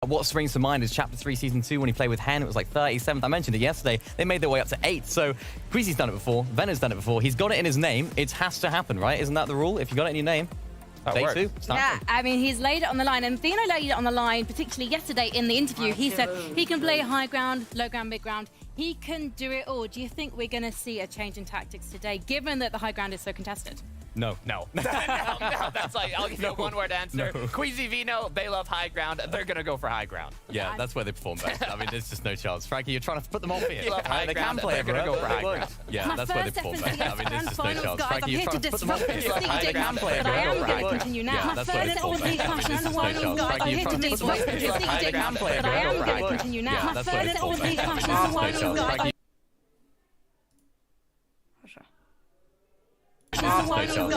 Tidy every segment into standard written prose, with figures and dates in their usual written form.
what springs to mind is Chapter 3 Season 2 when he played with Hen. It was like 37th. I mentioned it yesterday. They made their way up to 8th. So Queasy's done it before. Vena's done it before. He's got it in his name. It has to happen, right? Isn't that the rule? If you got it in your name, day 2. Yeah, I mean, he's laid it on the line. And Vino laid it on the line, particularly yesterday in the interview. He said he can play high ground, low ground, mid ground. He can do it all. Do you think we're going to see a change in tactics today, given that the high ground is so contested? No. No, that's like, I'll give you a one-word answer. Queasy, Vino, they love high ground. They're going to go for high ground. Yeah, that's where they perform best. I mean, there's just no chance. Frankie, you're trying to put them off here. They love high ground. They're going to go for high ground. Yeah, that's where they perform best. I mean, there's just no chance. Frankie, you're trying to put them off here. High ground, but I am going to continue now. Yeah, that's where they perform best. There's no chance. Frankie, you're trying to put them off here. High ground, but I am going to continue now. Yeah, that's where they perform best. There's no chance. Frankie.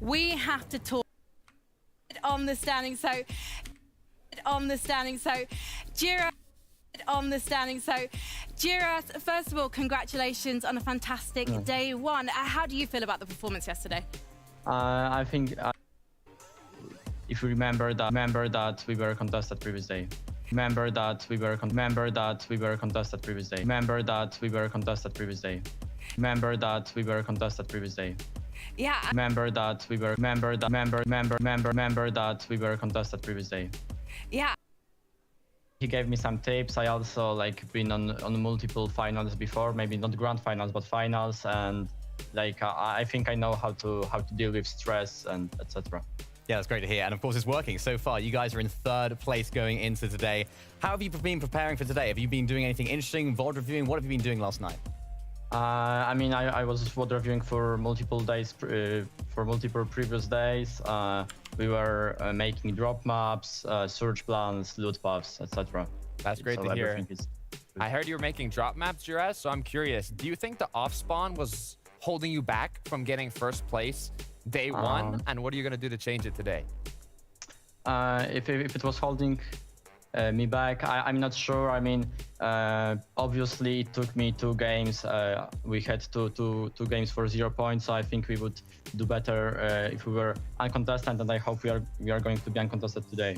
We have to talk on the standing. So Jira first of all, congratulations on a fantastic day 1. How do you feel about the performance yesterday? I think if you remember that we were contested previous day. Remember that we were contested previous day. Remember that we were contested previous day. Remember that we were contested previous day. Yeah. Remember that we were that we were contested previous day. Yeah. He gave me some tips. I also been on multiple finals before, maybe not grand finals but finals, and I think I know how to deal with stress and etc. Yeah, that's great to hear. And of course, it's working so far. You guys are in 3rd place going into today. How have you been preparing for today? Have you been doing anything interesting, VOD reviewing? What have you been doing last night? I mean, I was VOD reviewing for multiple days, for multiple previous days. We were making drop maps, search plans, loot paths, etc. That's great to hear. I heard you were making drop maps, Jira, so I'm curious. Do you think the off spawn was holding you back from getting 1st place day 1? And what are you going to do to change it today? If it was holding me back, I'm not sure. I mean, obviously it took me 2 games. We had two games for 0 points, so I think we would do better if we were uncontested, and I hope we are going to be uncontested today.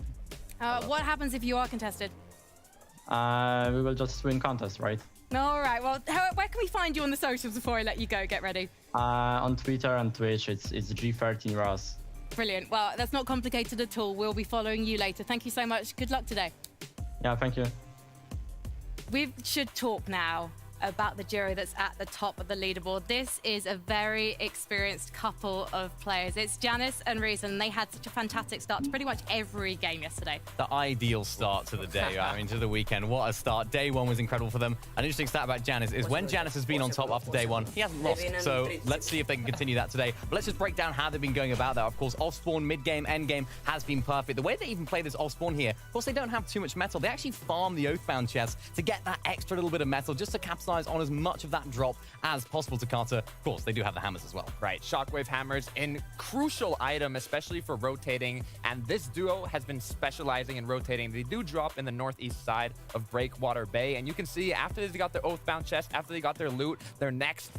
What happens if you are contested? We will just win contest, right? All right. Well, where can we find you on the socials before I let you go? Get ready. On Twitter and Twitch, it's G13Ras. Brilliant. Well, that's not complicated at all. We'll be following you later. Thank you so much. Good luck today. Yeah, thank you. We should talk now about the jury that's at the top of the leaderboard. This is a very experienced couple of players. It's Janice and Reason. They had such a fantastic start to pretty much every game yesterday. The ideal start to the day, I mean, to the weekend. What a start. Day 1 was incredible for them. An interesting stat about Janice is when Janice has been on top after day 1, he hasn't lost. So let's see if they can continue that today. But let's just break down how they've been going about that. Of course, off-spawn, mid-game, end-game has been perfect. The way they even play this off-spawn here, of course, they don't have too much metal. They actually farm the Oathbound chest to get that extra little bit of metal just to capitalize on as much of that drop as possible to Carter. Of course, they do have the hammers as well. Right, shockwave hammers, a crucial item, especially for rotating. And this duo has been specializing in rotating. They do drop in the northeast side of Breakwater Bay. And you can see after they got their Oathbound chest, after they got their loot, their next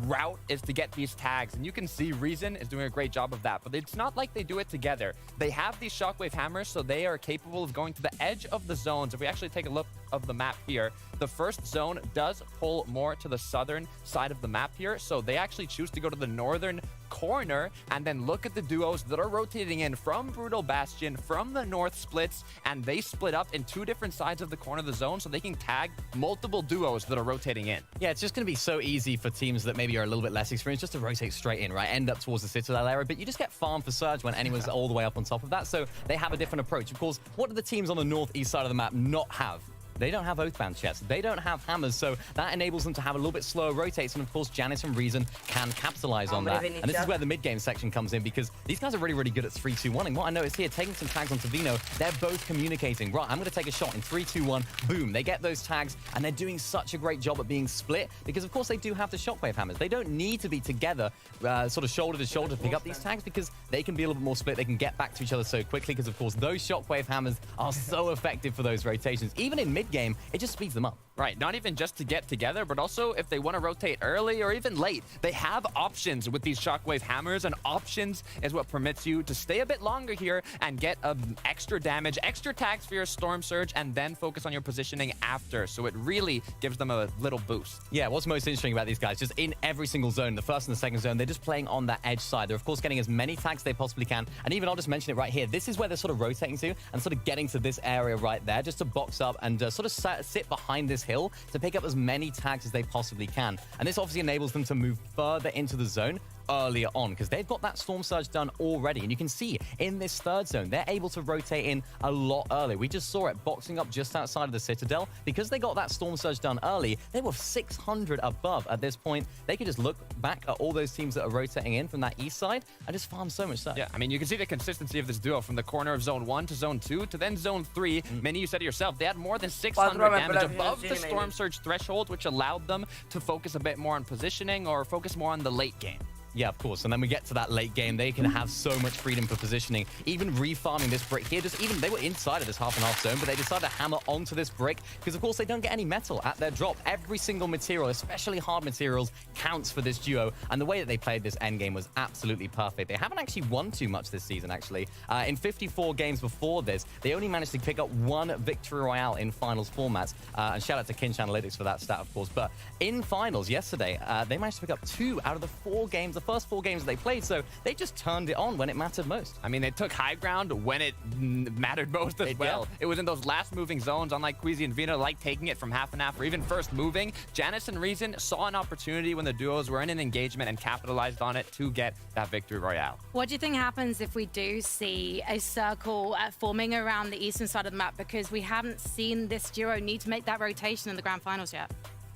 route is to get these tags, and you can see Reason is doing a great job of that, but it's not like they do it together. They have these shockwave hammers, so they are capable of going to the edge of the zones. If we actually take a look of the map here, the first zone does pull more to the southern side of the map here, so they actually choose to go to the northern corner and then look at the duos that are rotating in from Brutal Bastion, from the north splits, and they split up in 2 different sides of the corner of the zone so they can tag multiple duos that are rotating in. Yeah, it's just going to be so easy for teams that maybe are a little bit less experienced just to rotate straight in, right? End up towards the Citadel area, but you just get farmed for Surge when anyone's all the way up on top of that, so they have a different approach. Of course, what do the teams on the northeast side of the map not have? They don't have Oathbound chests. They don't have hammers, so that enables them to have a little bit slower rotates, and of course, Janice and Reason can capitalize on that. And this is where the mid-game section comes in, because these guys are really, really good at 3-2-1. And what I noticed here, taking some tags onto Vino, they're both communicating. Right, I'm going to take a shot in 3-2-1. Boom, they get those tags, and they're doing such a great job at being split, because of course they do have the shockwave hammers. They don't need to be together, sort of shoulder to shoulder to pick up these tags, because they can be a little bit more split. They can get back to each other so quickly, because of course those shockwave hammers are so effective for those rotations. Even in mid-game, it just speeds them up. Right, not even just to get together, but also if they want to rotate early or even late, they have options with these shockwave hammers, and options is what permits you to stay a bit longer here and get extra damage, extra tags for your storm surge, and then focus on your positioning after. So it really gives them a little boost. Yeah, what's most interesting about these guys, just in every single zone, the first and the second zone, they're just playing on that edge side. They're, of course, getting as many tags as they possibly can. And even I'll just mention it right here. This is where they're sort of rotating to and sort of getting to this area right there, just to box up and sort of sit behind this hill to pick up as many tags as they possibly can. And this obviously enables them to move further into the zone earlier on, because they've got that storm surge done already. And you can see in this third zone, they're able to rotate in a lot earlier. We just saw it boxing up just outside of the Citadel. Because they got that storm surge done early, they were 600 above at this point. They could just look back at all those teams that are rotating in from that east side and just farm so much stuff. Yeah, I mean, you can see the consistency of this duo from the corner of zone 1 to zone 2 to then zone 3. Many, you said it yourself, they had more than 600 damage above the storm surge threshold, which allowed them to focus a bit more on positioning or focus more on the late game. Yeah, of course. And then we get to that late game. They can have so much freedom for positioning. Even refarming this brick here, they were inside of this half and half zone, but they decided to hammer onto this brick because, of course, they don't get any metal at their drop. Every single material, especially hard materials, counts for this duo. And the way that they played this end game was absolutely perfect. They haven't actually won too much this season, actually. In 54 games before this, they only managed to pick up 1 victory royale in finals formats. And shout out to Kinch Analytics for that stat, of course. But in finals yesterday, they managed to pick up 2 out of the 4 games, the first 4 games that they played, so they just turned it on when it mattered most. I mean, they took high ground when it mattered most as well. It was in those last moving zones, unlike Queasy and Vina, like taking it from half and half or even first moving. Janice and Reason saw an opportunity when the duos were in an engagement and capitalized on it to get that victory royale. What do you think happens if we do see a circle forming around the eastern side of the map, because we haven't seen this duo need to make that rotation in the grand finals yet?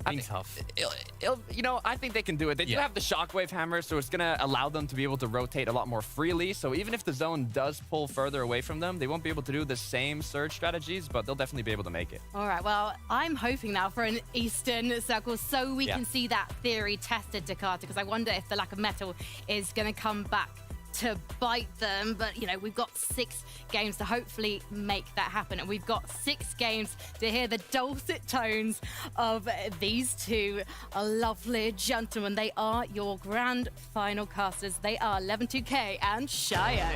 I think tough. You know, I think they can do it. They do have the shockwave hammer, so it's going to allow them to be able to rotate a lot more freely. So even if the zone does pull further away from them, they won't be able to do the same surge strategies, but they'll definitely be able to make it. All right, well, I'm hoping now for an eastern circle so we can see that theory tested, Datorita, because I wonder if the lack of metal is going to come back to bite them. But, you know, we've got 6 games to hopefully make that happen. And we've got 6 games to hear the dulcet tones of these 2 lovely gentlemen. They are your grand final casters. They are 11-2K and Shio.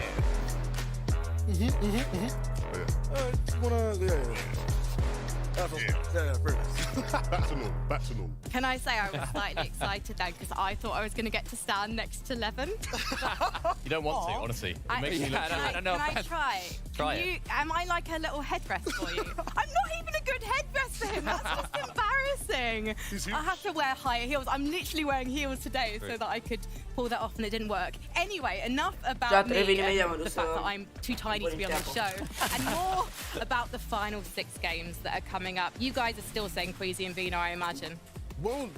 Back to normal. Back to normal. Can I say I was slightly excited then, because I thought I was going to get to stand next to Levin. You don't want to, honestly. It makes me look Can I try? Try it. Am I like a little headrest for you? I'm not even a good headrest for him. That's just embarrassing. I have to wear higher heels. I'm literally wearing heels today so that I could pull that off, and it didn't work. Anyway, enough about me and the fact that I'm too tiny to be on the show, and more about the final 6 games that are coming up. You guys are still saying Queasy and Vina, I imagine. Well,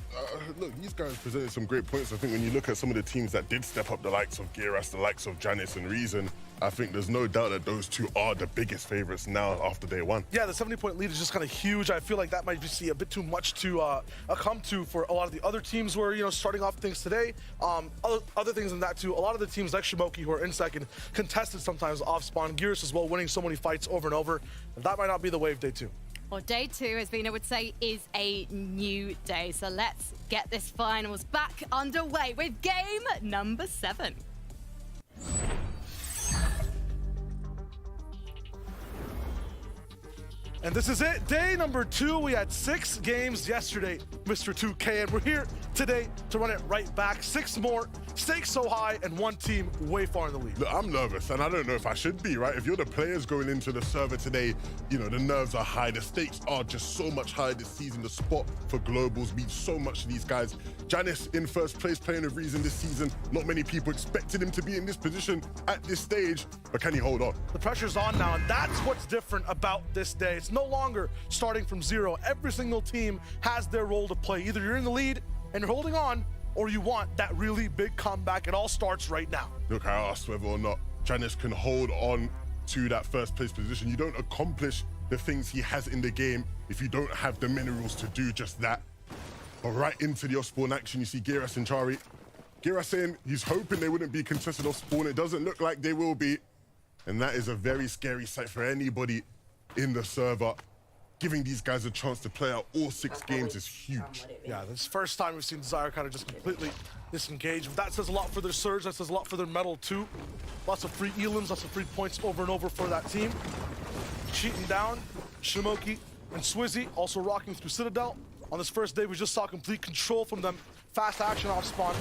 look, these guys presented some great points. I think when you look at some of the teams that did step up, the likes of Geras, the likes of Janice and Reason, I think there's no doubt that those 2 are the biggest favorites now after day 1. Yeah, the 70-point lead is just kind of huge. I feel like that might just be a bit too much to come to for a lot of the other teams who are, you know, starting off things today. Other things than that too, a lot of the teams like Shimoki who are in second, contested sometimes off spawn. Geras as well, winning so many fights over and over. That might not be the way of day 2. Well, day 2, as Vina would say, is a new day. So let's get this finals back underway with game number 7. And this is it, day number 2. We had 6 games yesterday, Mr. 2K, and we're here today to run it right back. 6 more, stakes so high, and 1 team way far in the lead. Look, I'm nervous, and I don't know if I should be, right? If you're the players going into the server today, you know, the nerves are high, the stakes are just so much higher this season. The spot for globals means so much to these guys. Janice in first place, playing with Reason this season. Not many people expected him to be in this position at this stage, but can he hold on? The pressure's on now, and that's what's different about this day. It's no longer starting from 0. Every single team has their role to play. Either you're in the lead and you're holding on, or you want that really big comeback. It all starts right now. Look, I asked whether or not Janice can hold on to that first place position. You don't accomplish the things he has in the game if you don't have the minerals to do just that. But right into the off-spawn action, you see Geras and Chari. Geras saying he's hoping they wouldn't be contested off-spawn. It doesn't look like they will be. And that is a very scary sight for anybody in the server. giving these guys a chance to play out all 6 games is huge. Yeah, this is the first time we've seen Desire kind of just completely disengage. That says a lot for their surge, that says a lot for their metal too. Lots of free elims, lots of free points over and over for that team. Cheating down, Shimoki and Swizzy also rocking through Citadel. On this first day, we just saw complete control from them. Fast action off spawn.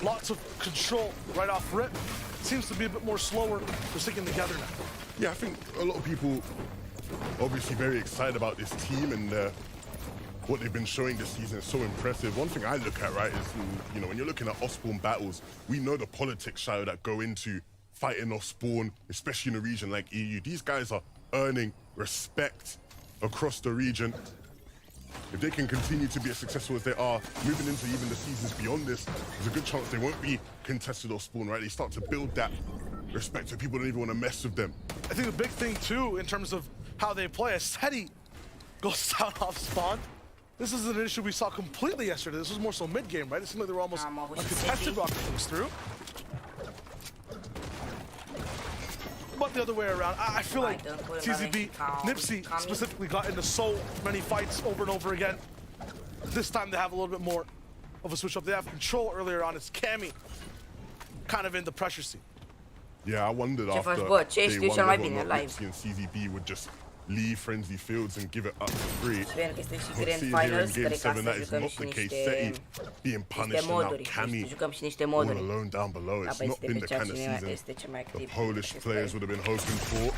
Lots of control right off rip. Seems to be a bit more slower. They're sticking together now. Yeah, I think a lot of people obviously very excited about this team and what they've been showing this season is so impressive. One thing I look at, right, is, you know, when you're looking at off-spawn battles, we know the politics, Shadow, that go into fighting off-spawn, especially in a region like EU. These guys are earning respect across the region. If they can continue to be as successful as they are, moving into even the seasons beyond this, there's a good chance they won't be contested off spawn, right? They start to build that respect so people don't even want to mess with them. I think the big thing too, in terms of how they play, as Steady goes down off spawn. This is an issue we saw completely yesterday. This was more so mid-game, right? It seemed like they were almost uncontested rocket things through. But the other way around, I feel like TZB, Nipsey specifically got into so many fights over and over again. This time they have a little bit more of a switch up. They have control earlier on. It's Cammy kind of in the pressure seat. Yeah, I wondered after day one whether or not Nipsey and CZB would just leave Frenzy Fields and give it up for free. But seeing here in Game 7, that is not the case. Seti being punished and now Cammy all alone down below. It's not been the kind of season the Polish players would have been hoping for.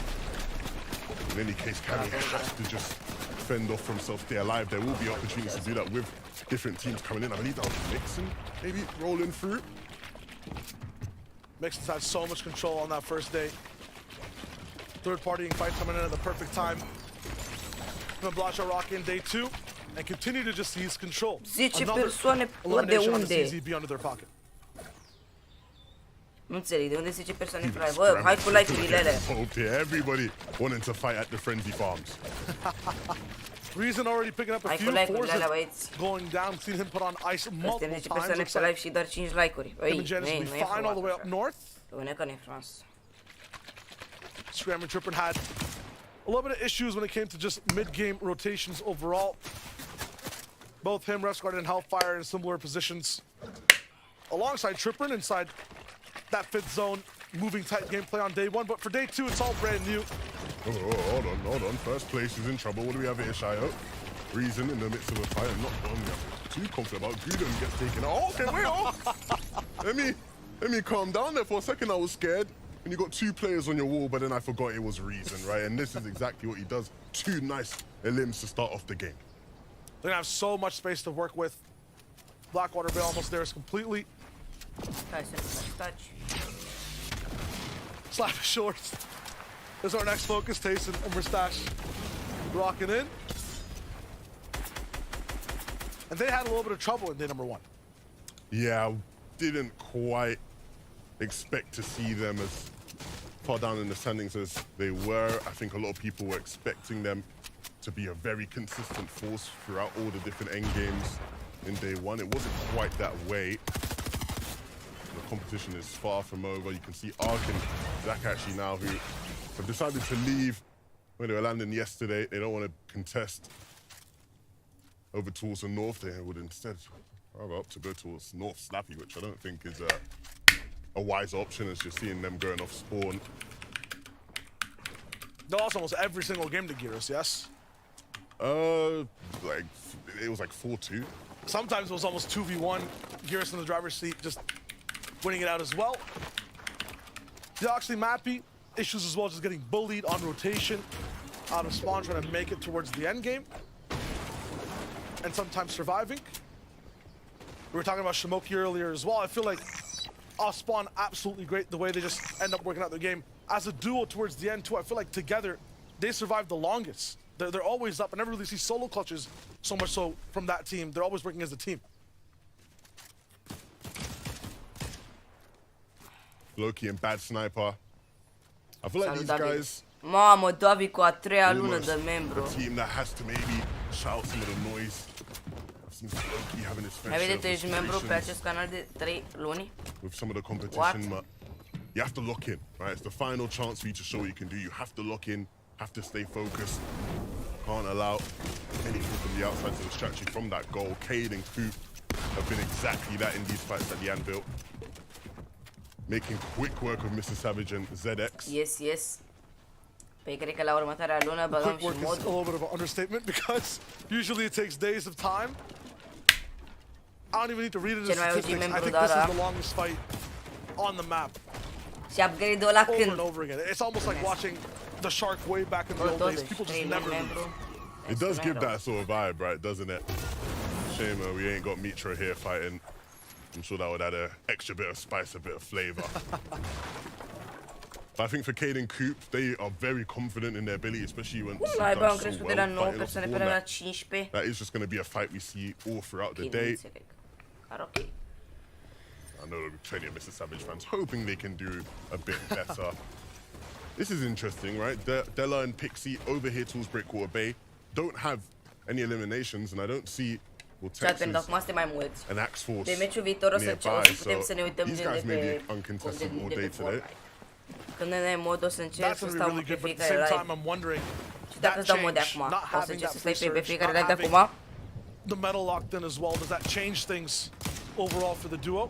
In any case, Cammy has to just fend off from himself, stay alive. There will be opportunities to do that with different teams coming in. I believe that was Mixon maybe rolling through. Mixon's had so much control on that first day. Third partying fight coming in at the perfect time. Blasha rock in day 2 and continue to just seize control. 10 persoane de unde? CZB under their pocket. Nu înțeleg, de unde 10 persoane pe live? Bă, hai cu like-urile alea. Everybody wanting to fight at the Frenzy Farms. Reason already picking up a few forces going down. Seen him put on ice multiple times. 10 persoane pe live și doar 5 like-uri. Him and Janice will be fine all the way up north. Rămâne că ne frans. Scram and Trippin had a little bit of issues when it came to just mid-game rotations overall. Both him, Resguard, and Hellfire in similar positions. Alongside Trippin inside that 5th zone, moving tight gameplay on day 1. But for day 2, it's all brand new. Oh, hold on. First place is in trouble. What do we have here, Shayo? Reason in the midst of a fight. I'm not too confident about Gudon gets taken out. Oh, okay, wait, oh. Let me calm down there for a second. I was scared. And you got 2 players on your wall, but then I forgot it was Reason, right? And this is exactly what he does. 2 nice elims to start off the game. They're gonna have so much space to work with. Blackwater Bay almost there is completely. Slap shorts. There's our next focus, Tayson and Mustache rocking in. And they had a little bit of trouble in day number 1. Yeah, didn't quite expect to see them as far down in the standings as they were. I think a lot of people were expecting them to be a very consistent force throughout all the different end games in day 1. It wasn't quite that way. The competition is far from over. You can see Ark and Zach actually now who have decided to leave when they were landing yesterday. They don't want to contest over towards the north. They would instead opt to go towards North Slappy, which I don't think is a wise option as you're seeing them going off spawn. They lost almost every single game to Gyros, yes? Like, it was like 4-2. Sometimes it was almost 2v1. Gyros in the driver's seat just winning it out as well. Deoxley Mappy, issues as well, just getting bullied on rotation. Out of spawn, trying to make it towards the end game. And sometimes surviving. We were talking about Shimoki earlier as well. I feel like off spawn, absolutely great the way they just end up working out their game. As a duo towards the end too, I feel like together, they survive the longest. They're always up. I never really see solo clutches so much so from that team. They're always working as a team. Loki and Bad Sniper. I feel like these guys... Mamă, Davi cu a 3-a lună de membru. A team that has to maybe shout some of the noise. I've seen Loki having his fair share of Ești membru pe acest canal de 3 luni? with some of the competition, but you have to lock in, right? It's the final chance for you to show what you can do. You have to lock in, have to stay focused. Can't allow anything from the outside to distract you from that goal. Cade and Coop have been exactly that in these fights at the Anvil. Making quick work of Mr. Savage and ZX. Yes, yes. Păi cred că la următoarea lună băgăm Quick și work is a mod. little bit of an understatement because usually it takes days of time. I don't even need to read it in the Cel mai OG statistics. I membru, think da, this da. is the longest fight on the map. Și upgrade-ul ăla Over and când? over again. It's almost like watching the Shark way back in the old days. Totuși, People just 3 never membru. It does give that sort of vibe, right, doesn't it? Shame we ain't got Mitra here fighting. I'm sure that would add an extra bit of spice, a bit of flavor. But I think for Cade and Coop, they are very confident in their ability, especially when Cum they've naiba done am so crescut de la well 9 fighting off persoane the până la format. 15? That is just going to be a fight we see all throughout the Ok, day. nu înțeleg. Dar ok. I know there'll be plenty of Mr. Savage fans hoping they can do a bit better. This is interesting, right? Della and Pixie over here towards Breakwater Bay don't have any eliminations, and I don't see Chat, pentru că Texas acum suntem mai mulți. and Axe Force De meciul viitor o să nearby, putem să ne uităm these gen guys de may pe be uncontested all de day pe today. Fortnite. Când ne mod o să încerc That's să gonna be stau really pe good, but at the fiecare same live. time, I'm wondering Și dacă that îți dau mod de change, acum, not o să having încerc that să stai free pe surge, fiecare not live de having acum. the metal locked in as well. Does that change things overall for the duo?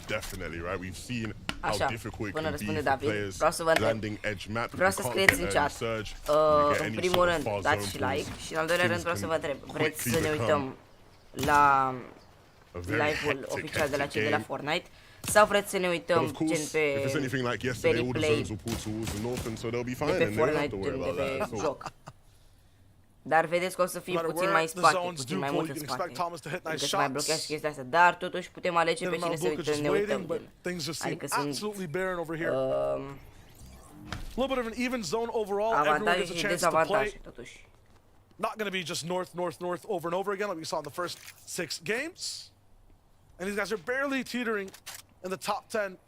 Definitely, right? We've seen how Așa, difficult it până can be răspunde for David, players vreau să vă întreb. landing edge map. Vreau You să can't scrieți get în early chat. surge, you get În any primul sort of rând, far dați zone și pulls. like și în al doilea rând Things vreau să can vă întreb, vreți quickly să ne become uităm la a very live-ul hectic, oficial de la hectic cei de la game. Fortnite sau vreți să ne But uităm of course, gen pe if it's anything like yesterday, all the Play zones will pull towards the north, and so they'll be de fine, pe and they don't have Fortnite, to worry gen de about that. pe So, joc. Dar vedeți că o să No fim matter puțin where mai the spate, zones puțin do mai pull, mult you în can expect spate. Thomas to hit nice Adică să mai blochează shots. chestia asta, dar totuși putem alege pe Then cine să Malbuka uităm, just ne uităm. waiting, but things just seem Adică sunt absolutely barren over here. A little bit of an even zone overall. Everyone avantaje gets a și chance to dezavantaje, play. totuși. Not going to be just north, north, north over and over again like we saw in the first 6 games. And these guys are barely teetering in the top 10.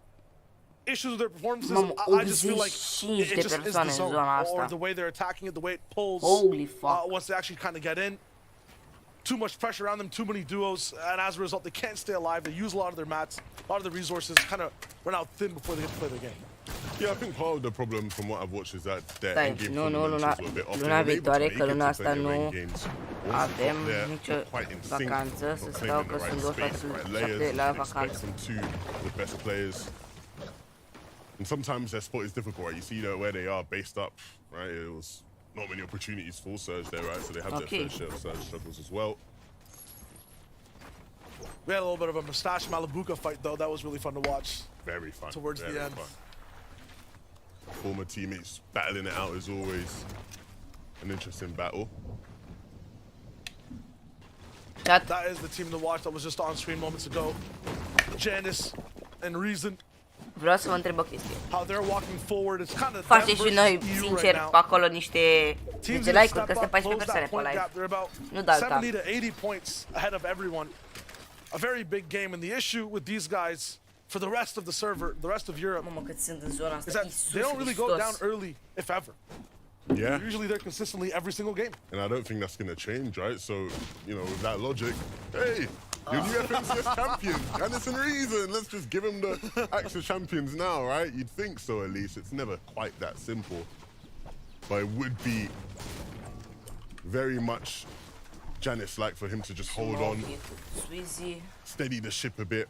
Issues with their performances, Mamă, I just feel like 85 it de just is persoane the în zone, zona or asta. the way they're attacking it, the way it pulls. Holy fuck. Once they actually kind of get in, too much pressure around them, too many duos, and as a result, they can't stay alive. They use a lot of their mats, a lot of their resources, kind of run out thin before they get to play their game. yeah, I think part of the problem from what I've watched is that their Stai, in-game nu, fundamentals were a bit off. They luna were able to viitoare, make că it luna to asta plenty of nu rain games. Once avem they're nicio quite in sync, vacanță, să not stau playing in că the sunt right 27 space, right layers, la you'd expect vacanță. them to the best players. And sometimes their spot is difficult, right? You see where they are based up, right? It was not many opportunities for Surge there, right? So they have their Okay. fair share of Surge struggles as well. We had a little bit of a mustache Malabuka fight, though. That was really fun to watch. Very fun. Towards the very end. Fun. Former teammates battling it out is always an interesting battle. Chat, That is the team to watch that was just on screen moments ago. Janice and Reason, vreau să vă întreb o chestie. how they're walking forward. It's kind of Facem și noi, sincer, pe acolo niște Teams like-uri, that că step suntem up, 14 close persoane that pe point live. gap. They're about Nu dau alta. 70 to 80 points ahead of everyone. A very big game, and the issue with these guys for the rest of the server, the rest of Europe, Mamă, cât sunt în zona is asta, that Iisus they don't really go down Hristos. early, if ever. Yeah. Usually they're consistently every single game. And I don't think that's going to change, right? So, with that logic, hey, your new FNCS champion, Janice and Reason, let's just give him the actual champions now, right? You'd think so, at least. It's never quite that simple. But it would be very much Janice-like for him to just hold on, Sweezy. steady the ship a bit,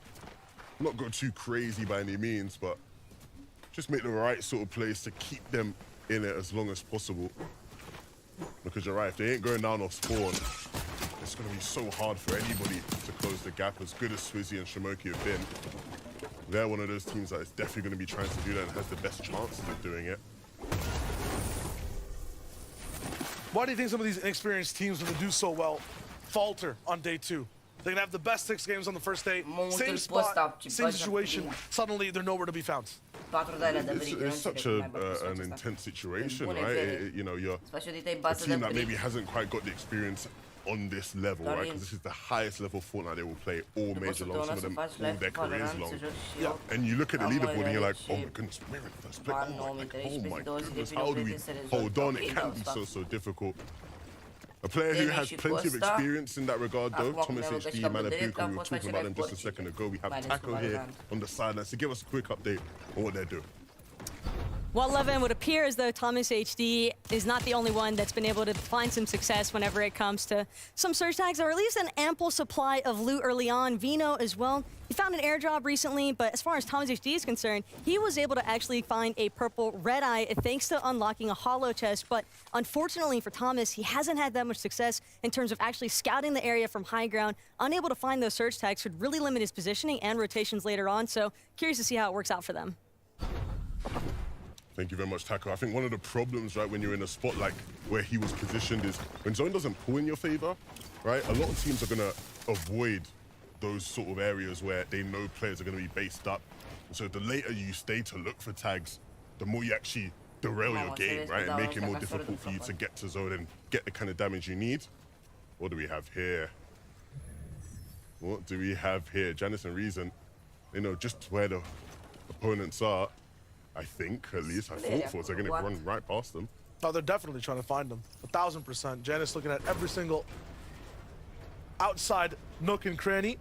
not go too crazy by any means, but just make the right sort of plays to keep them in it as long as possible. Because you're right, if they ain't going down off spawn, it's going to be so hard for anybody to close the gap. As good as Swizzy and Shimoki have been, they're one of those teams that is definitely going to be trying to do that and has the best chances of doing it. Why do you think some of these inexperienced teams, when they do so well, falter on day 2? They can have the best 6 games on the first day, same spot, same situation, suddenly they're nowhere to be found. 4 de alea de It's, verică, it's such an intense situation, right? You're a team that maybe hasn't quite got the experience on this level, right? Because this is the highest level Fortnite they will play all major long, some of them all their careers long. And you look at the leaderboard and you're like, oh my goodness, we're in first place. Oh my goodness, how do we hold on? It can be so difficult. A player who has plenty of experience in that regard, though, Thomas HD, Manabuka, we were talking about them just a second ago. We have Taco here on the sidelines to give us a quick update on what they're doing. Well, Levin, would appear as though Thomas HD is not the only one that's been able to find some success whenever it comes to some search tags, or at least an ample supply of loot early on. Vino as well. He found an airdrop recently, but as far as Thomas HD is concerned, he was able to actually find a purple red eye thanks to unlocking a hollow chest. But unfortunately for Thomas, he hasn't had that much success in terms of actually scouting the area from high ground. Unable to find those search tags could really limit his positioning and rotations later on. So curious to see how it works out for them. Thank you very much, Taco. I think one of the problems, right, when you're in a spot like where he was positioned is when zone doesn't pull in your favor, right, a lot of teams are going to avoid those sort of areas where they know players are going to be based up. And so the later you stay to look for tags, the more you actually derail your game, right, and make it more difficult for you to get to zone and get the kind of damage you need. What do we have here? What do we have here? Janice and Reason, they know just where the opponents are. I think, at least. I thought they're going to run right past them. No, they're definitely trying to find them. 1000%. Janice looking at every single outside nook and cranny.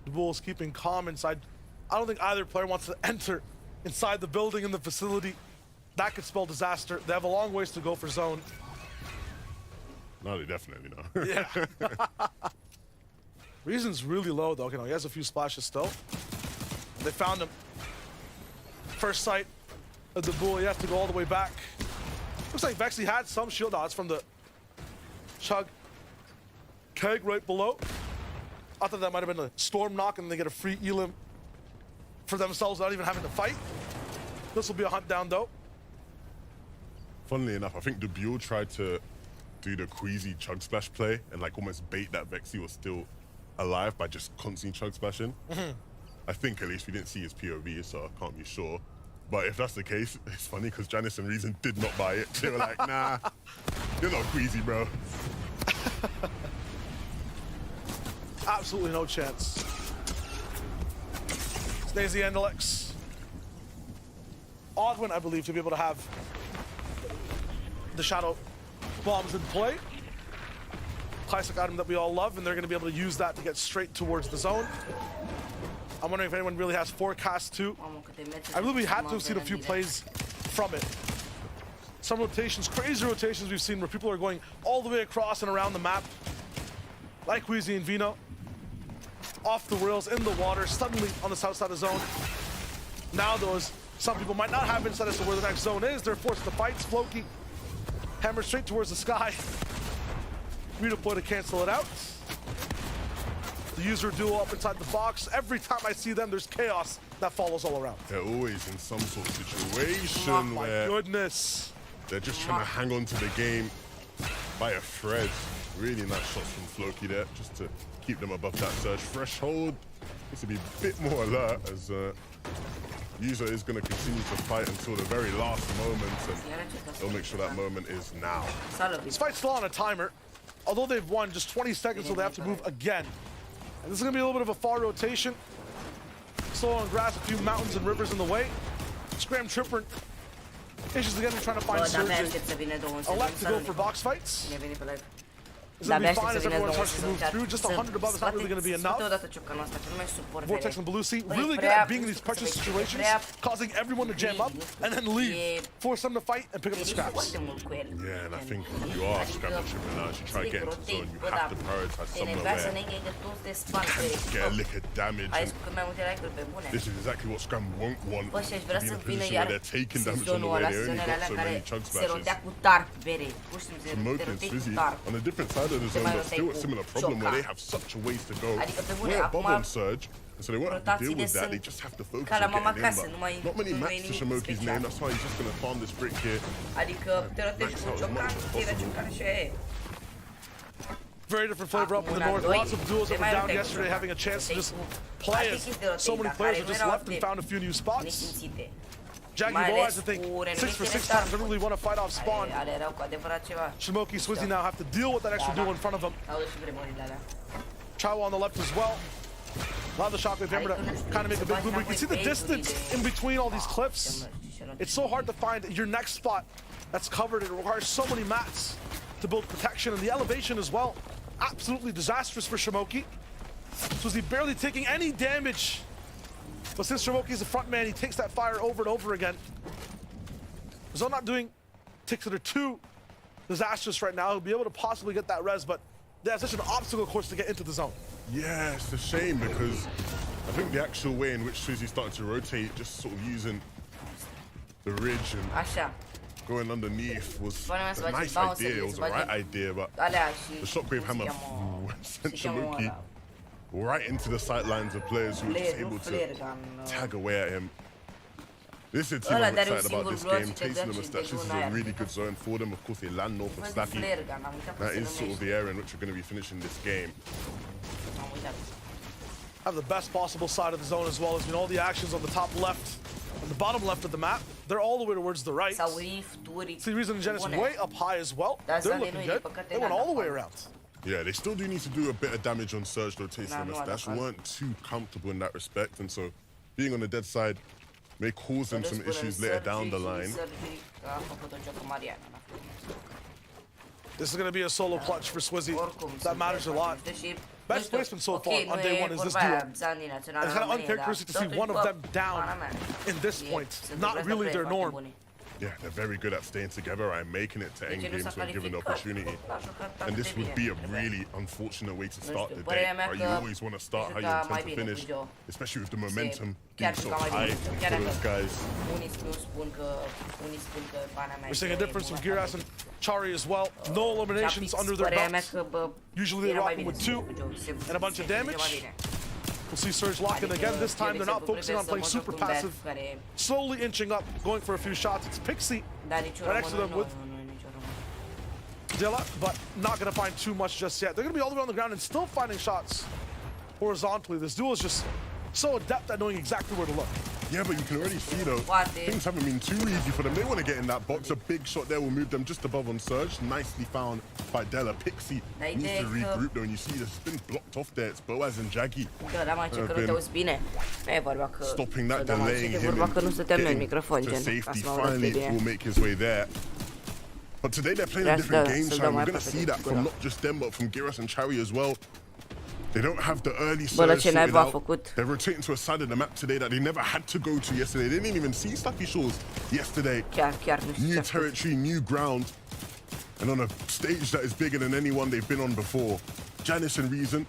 The Bulls keeping calm inside. I don't think either player wants to enter inside the building in the facility. That could spell disaster. They have a long ways to go for zone. No, they definitely know. Yeah. Reason's really low, though. You know, he has a few splashes still. They found him. First sight of the bull, you have to go all the way back. Looks like Vexy had some shield. No, it's from the chug keg right below. I thought that might have been a storm knock and they get a free elim for themselves without even having to fight. This will be a hunt down, though. Funnily enough, I think Dubuel tried to do the queasy chug splash play and like almost bait that Vexy was still alive by just constantly chug splashing. I think at least we didn't see his POV, so I can't be sure. But if that's the case, it's funny because Janice and Reason did not buy it. They were like, nah, you're not queasy, bro. Absolutely no chance. Snazy and Alex. Odd one, I believe, to be able to have the shadow bombs in play. Classic item that we all love, and they're going to be able to use that to get straight towards the zone. I'm wondering if anyone really has forecast too. I believe we had to have seen a few plays from it. Some rotations, crazy rotations we've seen where people are going all the way across and around the map. Like Wheezy and Vino. Off the rails, in the water, suddenly on the south side of zone. Now those, some people might not have insight as to where the next zone is. They're forced to fight. Floki hammer straight towards the sky. Redeploy to cancel it out. The user duo up inside the box. Every time I see them, there's chaos that follows all around. They're always in some sort of situation where goodness. They're just trying to hang on to the game by a thread. Really nice shots from Floki there, just to keep them above that surge threshold. Needs to be a bit more alert as user is going to continue to fight until the very last moment, and they'll make sure that moment is now. This fight's still on a timer. Although they've won, just 20 seconds till they have to move again. And this is going to be a little bit of a far rotation. Slow on grass, a few mountains and rivers in the way. Scram Tripper issues again, trying to find Sergey. Elect to go for box fights. It's going to be fine as everyone starts to move through. Just 100 above is not really going to be enough. Vortex and Belusi really good at being in these pressure situations, causing everyone to jam up and then leave. Force them to fight and pick up the scraps. Yeah, and I think if you are scrapping Tripper now, as you try to get into the zone, you have to prioritize somewhere where you can get a lick of damage. And this is exactly what Scram won't want, to be in a position where they're taking damage on the way. They only got so many chug splashes. Promoting Swizzy on a different side of the zone, but still a similar problem where they have such a ways to go. We're above on surge, and so they won't have to deal with that. They just have to focus on getting in. But not many maps to Shamoki's name, that's why he's just going to farm this brick here. Max out as much as possible. Very different flavor up in the north. Lots of duels that were down yesterday, having a chance to just play as so many players are just left and found a few new spots. Jackie Boaz, I think, 6 for 6 times. I really want to fight off spawn. Shamoki, Swizzy now have to deal with that extra duel in front of them. Chawa on the left as well. Allow the shockwave hammer to kind of make a big move. You can see the distance in between all these cliffs. It's so hard to find your next spot that's covered. It requires so many mats to build protection, and the elevation as well. Absolutely disastrous for Shamoki. Swizzy barely taking any damage But since Shimoki's the front man, he takes that fire over and over again. Zone not doing ticks that are too disastrous right now. He'll be able to possibly get that res, but they have such an obstacle course to get into the zone. Yeah, it's a shame because I think the actual way in which Suzy started to rotate, just sort of using the ridge and going underneath was a nice idea. It was the right idea, but the shockwave hammer sent Shimoki right into the sightlines of players who were just able to tag away at him. This is a team I'm excited about this game. Tasting the mustache, this is a really good zone for them. Of course, they land north of Slappy. That is sort of the area in which we're going to be finishing this game. Have the best possible side of the zone as well as all the actions on the top left and the bottom left of the map. They're all the way towards the right. See the reason Genesis way up high as well. They're looking good. They went all the way around. Yeah, they still do need to do a bit of damage on Surge though. Tasting the mustache weren't too comfortable in that respect, and so being on the dead side may cause them some issues later down the line. This is going to be a solo clutch for Swizzy. That matters a lot. Best placement so far on day one is this duo. It's kind of uncharacteristic to see one of them down in this point. Not really their norm. Yeah, they're very good at staying together and making it to end games when given the opportunity. And this would be a really unfortunate way to start the day. Right? You always want to start how you intend to finish, especially with the momentum being so high for those guys. We're seeing a difference from Giras and Chari as well. No eliminations under their belts. Usually they rock them with 2 and a bunch of damage. We'll see Surge lock in again. This time they're not focusing on playing super passive. Slowly inching up, going for a few shots. It's Pixie right next to them with Dilla, but not going to find too much just yet. They're going to be all the way on the ground and still finding shots horizontally. This duo is just so adept at knowing exactly where to look. Yeah, but you can already see though, things haven't been too easy for them. They want to get in that box. A big shot there will move them just above on Surge. Nicely found by Della. Pixie needs to regroup though, and you see it's been blocked off there. It's Boaz and Jaggy stopping that, delaying him to safety. Finally will make his way there. But today they're playing a different game, so we're going to see that from not just them, but from Giras and Chari as well. They don't have the early surge sorted out. They're rotating to a side of the map today that they never had to go to yesterday. They didn't even see Slappy Shores yesterday. New territory, new ground, and on a stage that is bigger than anyone they've been on before. Janice and Reason,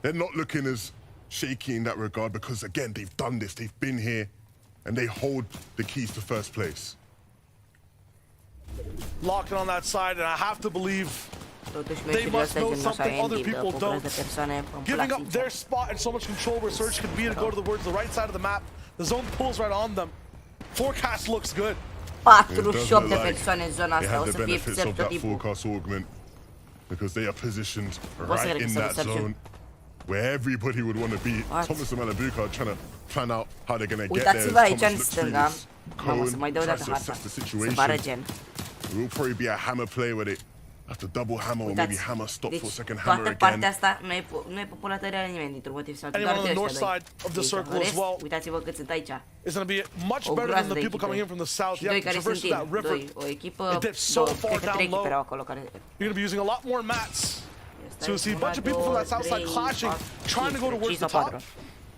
they're not looking as shaky in that regard because, again, they've done this. They've been here, and they hold the keys to first place. Locking on that side, and I have to believe they must know something other people don't. Giving up their spot and so much control where Surge can be to go towards the right side of the map. The zone pulls right on them. Forecast looks good. They have the benefits of that forecast augment because they are positioned right in that zone where everybody would want to be. Thomas and Malabuka are trying to plan out how they're going to get there. Thomas looks through this cone, tries to assess the situation. It will probably be a hammer play where they have to double hammer or maybe hammer stop for a second hammer again. Anyone on the north side of the circle as well is going to be much better than the people coming in from the south. You have to traverse that river. It dips so far down low. You're going to be using a lot more mats. So you see a bunch of people from that south side clashing, trying to go towards the top.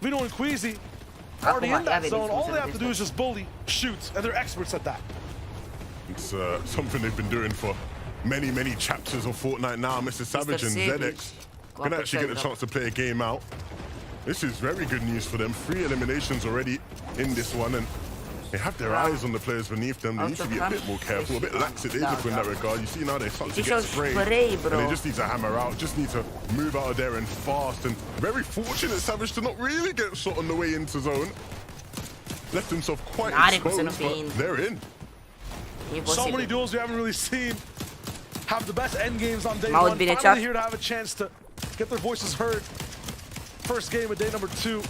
Vino and Queasy already in that zone. All they have to do is just bully, shoot, and they're experts at that. It's something they've been doing for many chapters of Fortnite now. Mr. Savage and ZX can actually get the chance to play a game out. This is very good news for them. 3 eliminations already in this one, and they have their eyes on the players beneath them. They need to be a bit more careful, a bit lackadaisical in that regard. You see now they start to get sprayed, and they just need to hammer out, just need to move out of there and fast. And very fortunate Savage to not really get shot on the way into zone. Left himself quite exposed, but they're in. So many duels we haven't really seen have the best end games on day one. Finally here to have a chance to get their voices heard. First game of day number 2.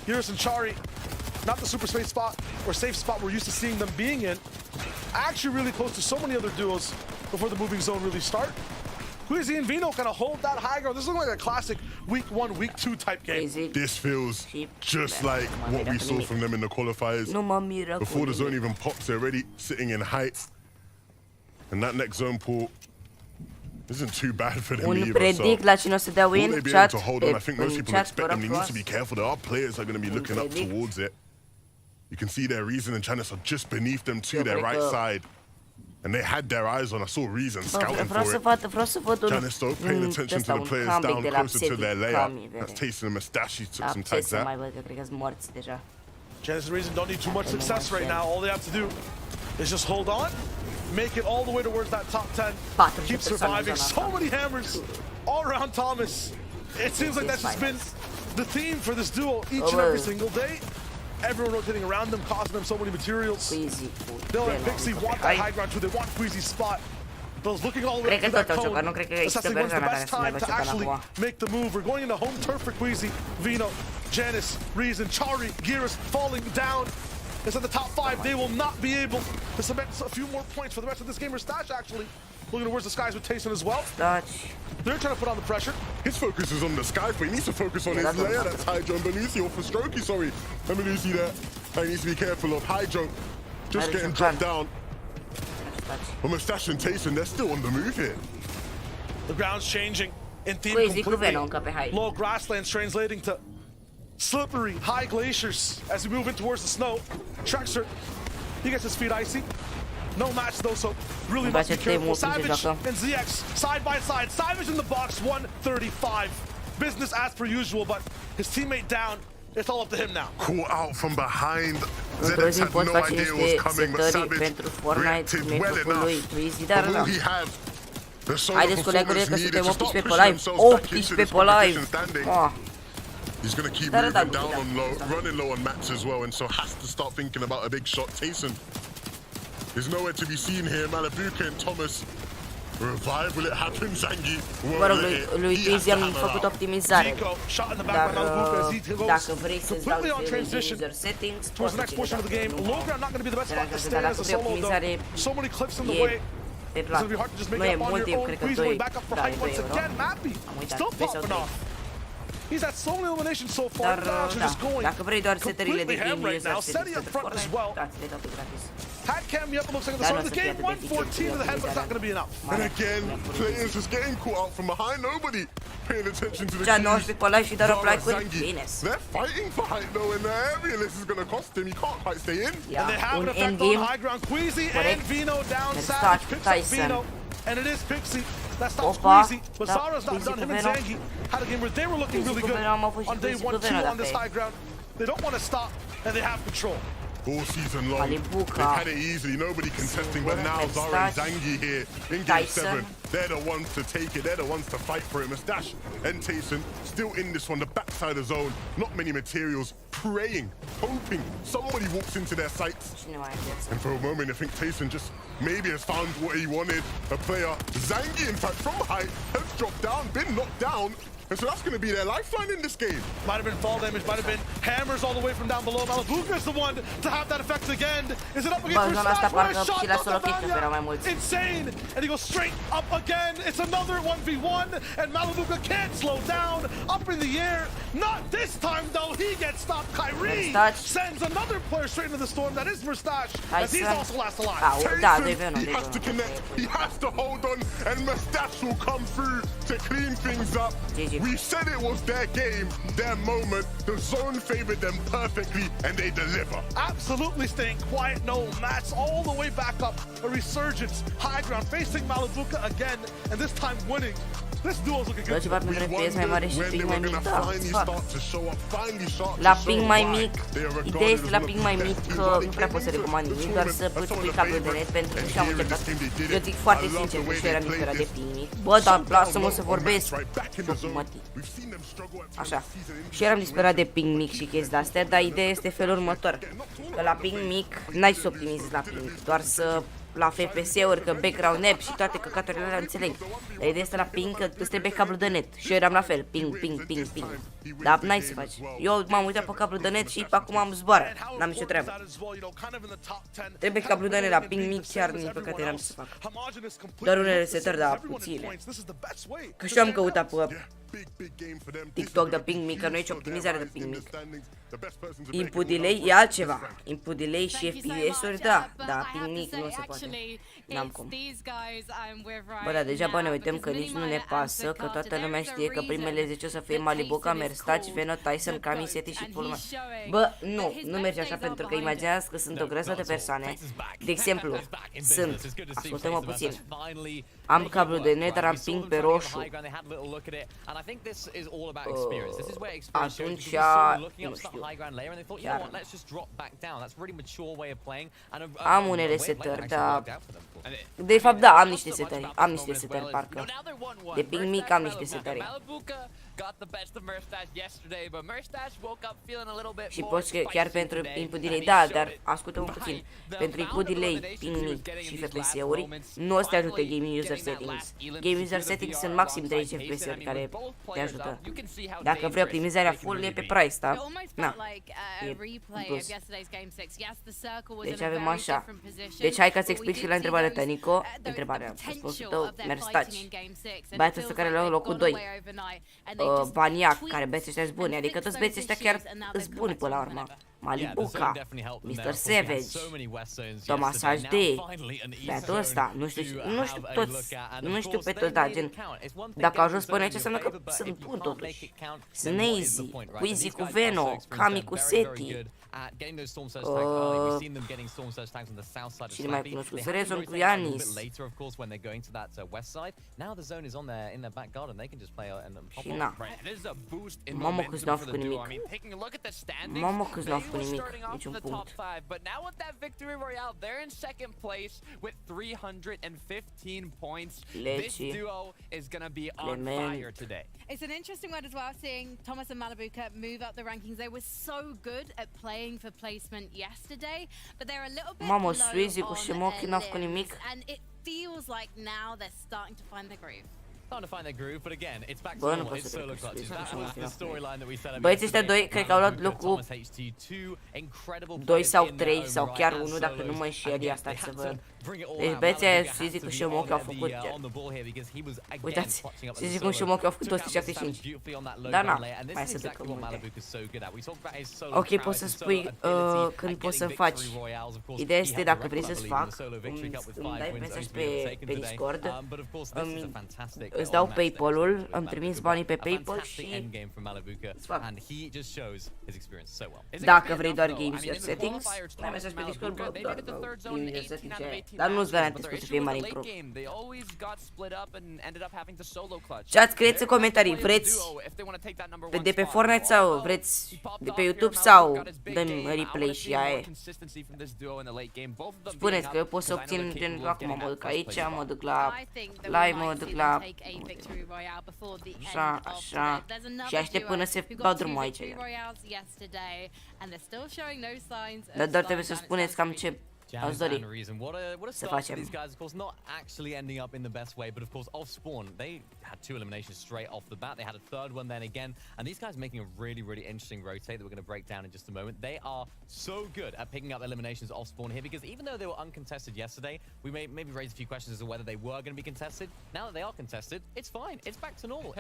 Giras and Chari, not the super safe spot or safe spot we're used to seeing them being in. Actually really close to so many other duels before the moving zone really start. Queasy and Vino kind of hold that high ground. This looks like a classic week 1, week 2 type game. This feels just like what we saw from them in the qualifiers. Before the zone even pops, they're already sitting in height. And that next zone pull Isn't too bad for them Un either. predict So la cine o să dea will win? they be Chat, able to hold on? I think most în people chat, expect vă them. rog They need to frumos. be careful. There are players that are going to be looking up predict. towards it. You can see their Reason and Janice are just beneath them to their cred right că- side. And they had their eyes on. I saw Reason scouting Vreau for să it. văd, vreau să văd Janice though paying attention to the players down closer to their layer. That's tasting a mustache. He took some tags să out. mai văd, că cred că sunt morți deja. Genesis and Reason don't need too much success right now. All they have to do is just hold on, make it all the way towards that top 10, keep surviving. So many hammers all around Thomas. It seems like that's just been the theme for this duo each and every single day. Everyone rotating around them, causing them so many materials. They'll let Pixie want that high ground too. They want Queasy's spot. Those looking all the way up to that cone. Assessing when's the best time to actually make the move. We're going into home turf for Queasy. Vino, Janice, Reason, Chari, Gearus falling down. It's at the top 5. They will not be able to cement a few more points for the rest of this game. Or Stash actually looking towards the skies with Tayson as well. They're trying to put on the pressure. His focus is on the sky, but he needs to focus on his layer. That's Hydro and Benusi, or for Strokey, sorry. And Benusi there. And he needs to be careful of Hydro. Just getting dropped down. But Mustache and Tayson, they're still on the move here. The ground's changing in theme completely. Low grasslands translating to slippery, high glaciers as we move in towards the snow. Trexer, he gets his feet icy. No match though, so really must be careful. Savage and ZX side by side. Savage in the box, 135. Business as per usual, but his teammate down. It's all up to him now. Caught out from behind. Zedex had no idea it was coming, but Savage reacted well enough. But will he have the solo performance needed to start pushing themselves back into this competition standing? He's going to keep moving down on low, running low on mats as well, and so has to start thinking about a big shot. Tayson is nowhere to be seen here. Malabuka and Thomas. Revive, will it happen, Zangi? Mă rog, lui Tizzy am făcut optimizare, dar dacă vrei să-ți dau user settings, poți să portion of the game. Logan not going to be the best spot to stay dar as a dacă vrei solo though. optimizare, So many clips in the way. pe It's plan. going to be hard to just make Nu it e up on mult, your eu own. cred că Queasy 2, going back up for height once euro. again. Mappy Am uitat, still 2 sau popping 3. off. He's had so many eliminations so far. Dar, Now da, just going dacă vrei doar setările de completely ham game right user now. settings Setting up pentru front as Fortnite, well. dați de toate gratis. Had Cam me up, it looks like at the start of the game. 114 to the head, but it's not going to be enough. And again, players just getting caught out from behind. Nobody paying attention to the Cea keys. 19 pe live și doar o Zara, like-uri. Zangi, Bine. they're fighting for height though, and the area this is going to cost him. He can't quite stay in. And they have Un an effect on endgame. high ground. Queasy and Corect. Vino down. Mergi Savage picks up Tyson. Vino. And it is Pixie that stops Opa, Queasy. But da, Zara's not Queasy done. cu Him and Venom. Zangi had a game where they were looking Queasy really cu good Venom a fost și on day Queasy cu 1-2 Venom on this dacă high ground. They don't want to stop, and they have control. All season long, Malibuka. they've had it easily, nobody contesting, but now Zara and Zangi here in game 7, they're the ones to take it, they're the ones to fight for it. Mustache and Tayson still in this one, the backside of zone, not many materials, praying, hoping somebody walks into their sights. And for a moment, I think Tayson just maybe has found what he wanted, a player. Zangi, in fact, from height, has dropped down, been knocked down. And so that's going to be their lifeline in this game. Might have been fall damage, might have been hammers all the way from down below. Malabuka is the one to have that effect again. Is it up again for Stash? What a shot from insane! And he goes straight up again. It's another 1v1, and Malabuka can't slow down. Up in the air. Not this time, though. He gets stopped. Kyrie sends another player straight into the storm. That is Mustache, as he's also last alive. Tayson, he has to connect. He has to hold on, and Mustache will come through to clean things up. We said it was their game, their moment. The zone favored them perfectly, and they deliver. Absolutely staying quiet, no match, all the way back up. A resurgence, high ground, facing Malabuka again, and this time winning. This duo's looking good. La ping mai mic, ideea este la ping mai mic că nu prea poți să recomand nimic, doar să puți pui cablul de net pentru că și-am încercat. Eu zic foarte sincer că și eram mic de ping mic. Bă, dar lasă-mă să vorbesc. Așa. Și eram disperat de ping mic și chestii de-astea, dar ideea este felul următor. Că la ping mic n-ai să optimizezi la ping mic, doar să la FPS-uri, că background app și toate căcaturile alea înțeleg. Dar ideea este la ping că îți trebuie cablu de net. Și eu eram la fel, ping, ping, ping, ping. Dar n-ai să faci. Eu m-am uitat pe cablu de net și acum am zboară. N-am nicio treabă. Trebuie cablu de net la ping mic, chiar din păcate n-am ce să fac. Doar unele setări, dar puține. Că și-am căutat pe TikTok de ping mic, că nu e optimizare de ping mic. Input delay e altceva. Input delay și FPS-uri, da, dar ping mic nu se poate. N-am cum. Bă, dar degeaba ne uităm că nici nu ne pasă, că toată lumea știe că primele 10 o să fie Malibuca, Merstaci, Veno, Tyson, Kami, Seti și Pulma. Bă, nu merge așa, pentru că imaginează că sunt o grămadă de persoane. De exemplu, ascultă-mă puțin, am cablu de net, dar am ping pe roșu. Atunci, nu știu. Am unele setări, dar... De fapt, da, am niște setări. Am niște setări, parcă. De ping mic am niște setări. Și poți chiar pentru input delay, da, dar ascultă-mă puțin. Pentru input delay, ping mic și FPS-uri, nu o să te ajute Game User Settings. Game User Settings sunt maxim 30 FPS-uri care te ajută. Dacă vrei optimizarea full, e pe price, da? Na, e plus. Deci avem așa. Deci hai ca să explic și la întrebarea ta, Nico. Întrebarea, răspunsul tău, Merstaci. Băiatul ăsta care lua locul 2. Baniac, care beți ăștia sunt buni, adică toți beți ăștia chiar sunt buni până la urmă. Malibuca, Mr. Savage, Thomas HD, băiatul ăsta, nu știu toți, nu știu pe toți, da, gen, dacă au ajuns până aici înseamnă că sunt buni totuși. Snazy, Quizzy cu Veno, Kami cu Seti, cine mai cunoscut, Rezon cu Yanis. Și na, mamă câți n-au făcut nimic. Mamă câți n-au făcut nimic, niciun punct. Leci, Clement. It's an interesting one as well, seeing Thomas and Malibuca move up the rankings. They were so good at playing for placement yesterday, but they're a little bit low on their lists, and it feels like now they're starting to find their groove. To find their groove, but again, it's back to normal. It's solo clutches. That was the storyline that we set up. Băieții ăștia doi cred că au luat locul 2 sau 3 sau chiar 1, dacă nu mă înșel, ia stați să văd. Deci băieții aia, Sizicu și Mochi au făcut gen. Uitați, Sizicu și Mochi au făcut 275. Dar na, mai să ducă multe. Ok, poți să spui când poți să faci. Ideea este dacă vrei să-ți fac, îmi dai mesaj pe Discord, îți dau PayPal-ul, îmi trimiți banii pe PayPal și îți fac. Dacă vrei doar Game User Settings, dai mesaj pe Discord, bă, doar Game User Settings aia. Dar nu-ți garantez că o să fie mare improve. Ce ați credeți în comentarii? Vreți de pe Fortnite sau vreți de pe YouTube sau dăm replay și aia? Spuneți că eu pot să obțin gen acum mă duc aici, mă duc la live, mă duc la așa, așa și aștept până se dau drumul aici. Dar doar trebuie să spuneți cam ce ați dori să facem. These guys, of course, not actually ending up in the best way, but of course, off spawn, they had 2 eliminations straight off the bat. They had a third one then again, and these guys making a really, really interesting rotate that we're going to break down in just a moment. They are so good at picking up eliminations off spawn here, because even though they were uncontested yesterday, we may maybe raise a few questions as to whether they were going to be contested. Now that they are contested, it's fine. It's back to normal.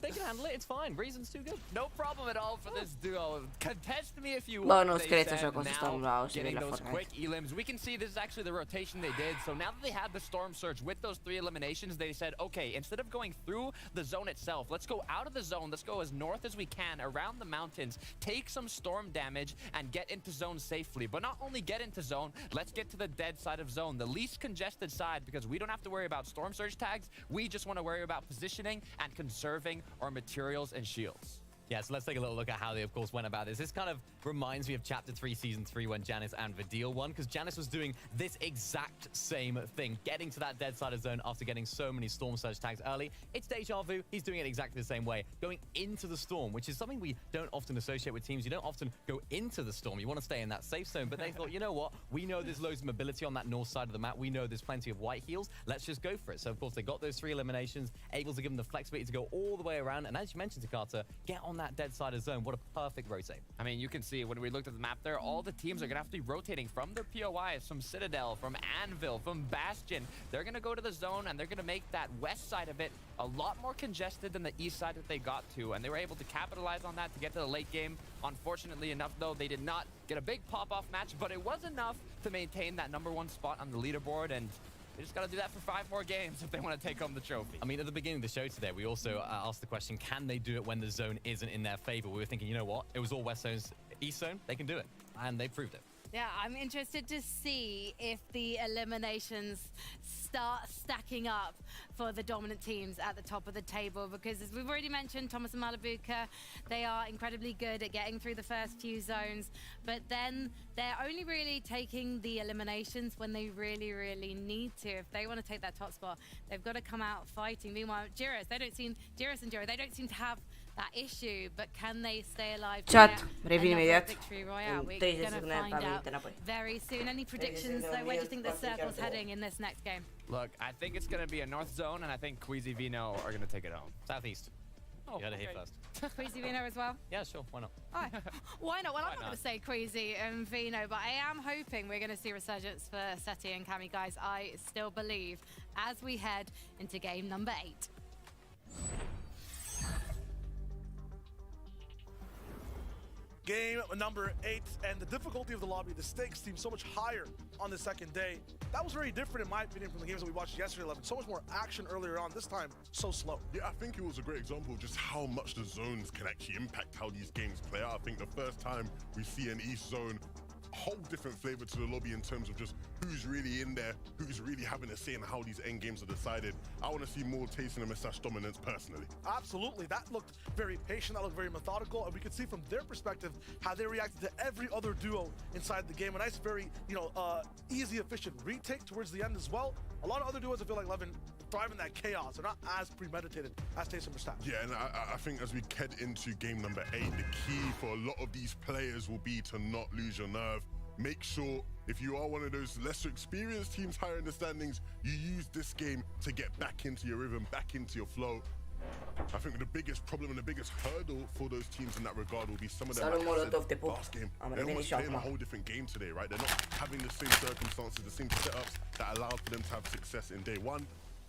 They can handle it. It's fine. Reason's too good. No problem at all for this duo. Contest me if you Bă, want. nu scrieți așa cum să stăm la o serie la Fortnite. We can see this is actually the rotation they did. So now that they had the storm surge with those 3 eliminations, they said, okay, instead of going through the zone itself, let's go out of the zone. Let's go as north as we can around the mountains, take some storm damage and get into zone safely. But not only get into zone, let's get to the dead side of zone, the least congested side, because we don't have to worry about storm surge tags. We just want to worry about positioning and conserving our materials and shields. Yeah, so let's take a little look at how they, of course, went about this. This kind of reminds me of Chapter 3, Season 3, when Janice and Vidil won, because Janice was doing this exact same thing, getting to that dead side of zone after getting so many Storm Surge tags early. It's deja vu. He's doing it exactly the same way, going into the Storm, which is something we don't often associate with teams. You don't often go into the Storm. You want to stay in that safe zone, but they thought, you know what? We know there's loads of mobility on that north side of the map. We know there's plenty of white heals. Let's just go for it. So, of course, they got those 3 eliminations, able to give them the flexibility to go all the way around. And as you mentioned, Takata, get on on that dead side of zone. What a perfect rotate. I mean, you can see when we looked at the map there, all the teams are going to have to be rotating from their POIs, from Citadel, from Anvil, from Bastion. They're going to go to the zone, and they're going to make that west side of it a lot more congested than the east side that they got to, and they were able to capitalize on that to get to the late game. Unfortunately enough, though, they did not get a big pop-off match, but it was enough to maintain that #1 spot on the leaderboard, and they just got to do that for 5 more games if they want to take home the trophy. I mean, at the beginning of the show today, we also asked the question, can they do it when the zone isn't in their favor? We were thinking, you know what? It was all West Zone's East Zone. They can do it. And they proved it. Yeah, I'm interested to see if the eliminations start stacking up for the dominant teams at the top of the table, because as we've already mentioned, Thomas and Malabuka, they are incredibly good at getting through the first few zones, but then they're only really taking the eliminations when they really, really need to. If they want to take that top spot, they've got to come out fighting. Meanwhile, Jiros and Jiro, they don't seem to have that issue, but can they stay alive? Chat, revin imediat. Victory Royale. We're 30 going to secunde find am out venit înapoi. very soon. Any predictions, though? Where do you think the circle's heading in this next game? Look, I think it's going to be a north zone, and I think Queasy Vino are going to take it home. Southeast. Oh, You had to hit first. Queasy Vino as well? Yeah, sure. Why not? Oh, why not? Well, I'm not not? going to say Queasy and Vino, but I am hoping we're going to see resurgence for Seti and Kami, guys. I still believe as we head into game number 8. Game number 8, and the difficulty of the lobby, the stakes seem so much higher on the second day. That was very different, in my opinion, from the games that we watched yesterday. 11. So much more action earlier on. This time, so slow. Yeah, I think it was a great example of just how much the zones can actually impact how these games play out. I think the first time we see an East zone, whole different flavor to the lobby in terms of just who's really in there, who's really having a say in how these end games are decided. I want to see more tasting and Moustache dominance personally. Absolutely. That looked very patient. That looked very methodical. And we could see from their perspective how they reacted to every other duo inside the game. A nice, very, easy, efficient retake towards the end as well. A lot of other duos, I feel like, Levin, thrive in that chaos. They're not as premeditated as Taste and Moustache. Yeah, and I think as we head into game number 8, the key for a lot of these players will be to not lose your nerve. Make sure, if you are one of those lesser experienced teams higher in the standings, you use this game to get back into your rhythm, back into your flow. I think the biggest problem and the biggest hurdle for those teams in that regard will be some of them, like I said, last game. They're almost playing a whole different game today, right? They're not having the same circumstances, the same setups that allowed for them to have success in day 1,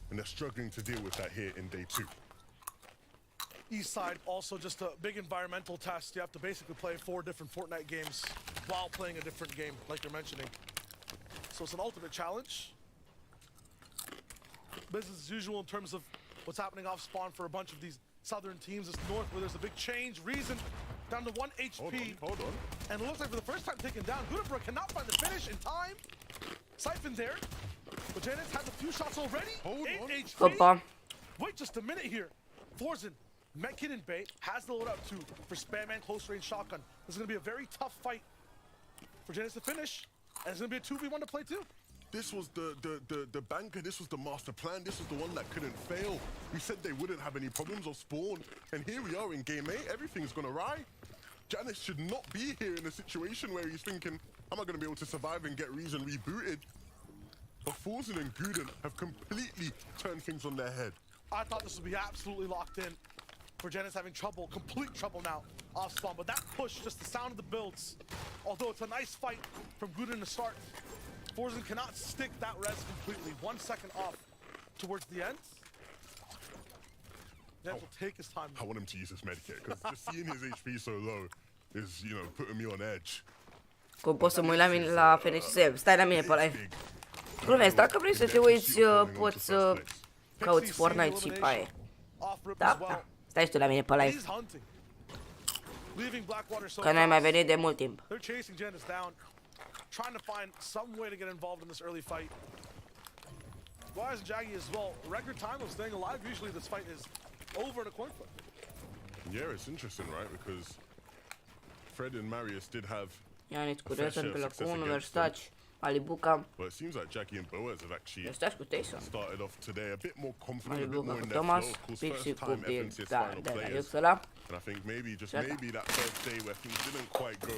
and they're struggling to deal with that here in day 2. East side, also just a big environmental test. You have to basically play 4 different Fortnite games while playing a different game, like you're mentioning. So it's an ultimate challenge. Business as usual in terms of what's happening off spawn for a bunch of these southern teams. It's north where there's a big change. Reason down to 1 HP. Hold on. And it looks like for the first time taken down. Gutenberg cannot find the finish in time. Siphon there. But Janus has a few shots already. 8 HP. Hoppa. Wait just a minute here. Forzen, Medkit and bait, has the loadout too for spam and close range shotgun. This is going to be a very tough fight for Janus to finish. And it's going to be a 2v1 to play too. This was the banker, this was the master plan, this was the one that couldn't fail. We said they wouldn't have any problems of spawn, and here we are in game 8, everything's gonna ride. Janus should not be here in a situation where he's thinking, am I gonna be able to survive and get Reason rebooted? But Forzen and Guden have completely turned things on their head. I thought this would be absolutely locked in for Janus having trouble, complete trouble now off spawn, but that push, just the sound of the builds, although it's a nice fight from Guden to start, Forzen cannot stick that res completely. 1 second off towards the end. Then will take his time. I want him to use this medkit, because just seeing his HP so low is, putting me on edge. Cum poți să mă uit la FNCS? Stai la mine pe live. Glumesc, dacă vrei să te uiți, poți să cauți Fortnite și pe aia. Da. Stai și tu la mine pe live. Că n-ai mai venit de mult timp. Trying to find some way to get involved in this early fight. Wise and Jaggy as well. Record time of staying alive. Usually this fight is over in a coin flip. Yeah, it's interesting, right? Because Fred and Marius did have Ianiț cu Rezen pe locul 1, Verstaci, Alibuca. Well, it seems like Jackie and Boaz have actually Verstaci cu Tyson. started off today a bit more confident, a bit Alibuca more cu in their Thomas, flow. Of course, Pixie first cu time FNCS final players. ăla. And I think maybe, just maybe that first day where things didn't quite go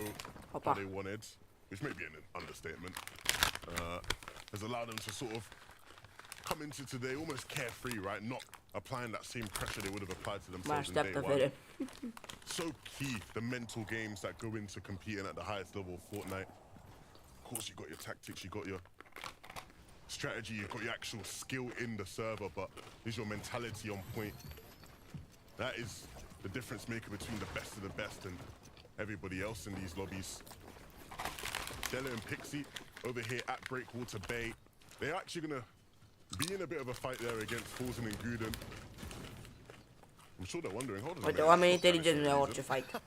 how they wanted, which may be an understatement, has allowed them to sort of come into today almost carefree, right? Not applying that same pressure they would have applied to Mă themselves in așteaptă, day one. vede. So key, the mental games that go into competing at the highest level of Fortnite. Of course, you got your tactics, you got your strategy, you've got your actual skill in the server, but is your mentality on point? That is the difference maker between the best of the best and everybody else in these lobbies. Della and Pixie over here at Breakwater Bay. They're actually gonna be in a bit of a fight there against Forsen and Guden. I'm sure they're wondering, hold on a Uite, minute. oamenii inteligenți nu iau orice fight.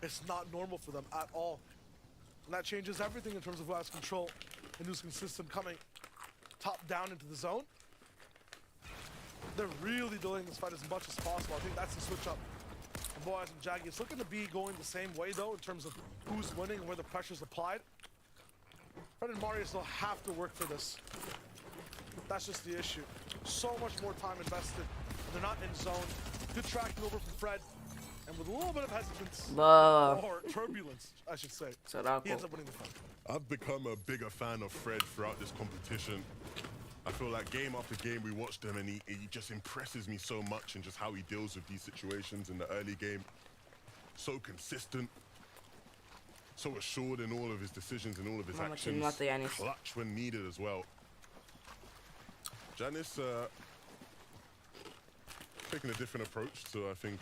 It's not normal for them at all. And that changes everything in terms of who has control and who's consistent coming top down into the zone. They're really delaying this fight as much as possible. I think that's the switch up. And Boaz and Jaggy, it's looking to be going the same way though in terms of who's winning and where the pressure's applied. Fred and Mario still have to work for this. That's just the issue. So much more time invested. They're not in zone. Good tracking over from Fred. And with a little bit of hesitance, or turbulence, I should say, he ends up winning the fight. I've become a bigger fan of Fred throughout this competition. I feel like game after game we watch him and he just impresses me so much in just how he deals with these situations in the early game. So consistent, so assured in all of his decisions and all of his actions. Clutch when needed as well. Janice taking a different approach to I think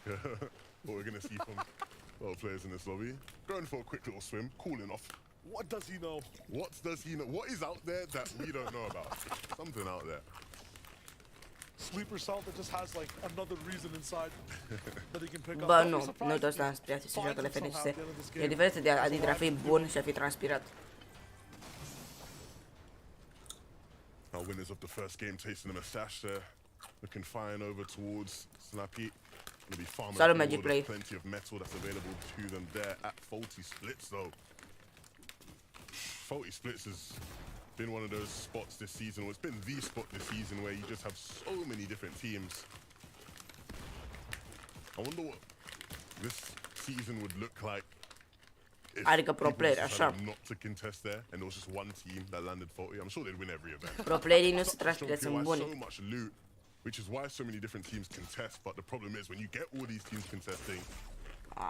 what we're going to see from a lot of players in this lobby. Going for a quick little swim, cooling off. What does he know? What does he know? What is out there that we don't know about? Something out there. Sleeper salt that just has like another reason inside that he can pick up. Bă, nu toți transpirați se joacă la FNCS. E o diferență dintre a fi bun și a fi transpirat. Our winners of the first game tasting the mustache there. Looking fine over towards Snappy. Gonna be farming plenty of metal that's available to them there at Faulty Splits though. Faulty Splits has been one of those spots this season, or it's been the spot this season where you just have so many different teams. I wonder what this season would look like if Adică pro player, așa. not to contest there and there was just one team that landed Faulty. I'm sure they'd win every event. Pro playerii nu se transpiră, sunt buni. So much loot, which is why so many different teams contest, but the problem is when you get all these teams contesting,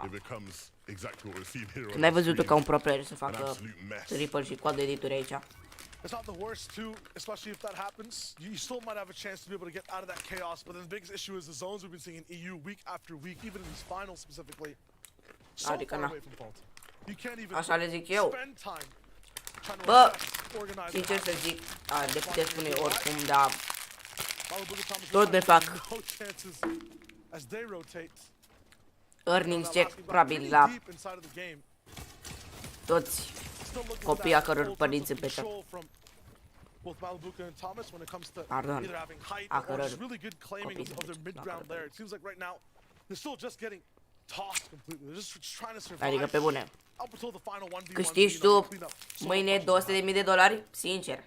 it becomes exactly what we're seeing here. Când ai văzut ca un pro player să facă triple și quad edituri aici? It's not the worst too, especially if that happens. You still might have a chance to be able to get out of that chaos, but then the biggest issue is the zones we've been seeing in EU week after week, even in these finals specifically. So far away from fault. You can't even spend time trying to organize. Sincer să zic, de puteți spune oricum, dar tot de fac earnings check probabil la toți copiii a căror părinți împetă. Pardon, a căror copii sunt. Adică pe bune. Câștigi tu mâine $200.000? Sincer.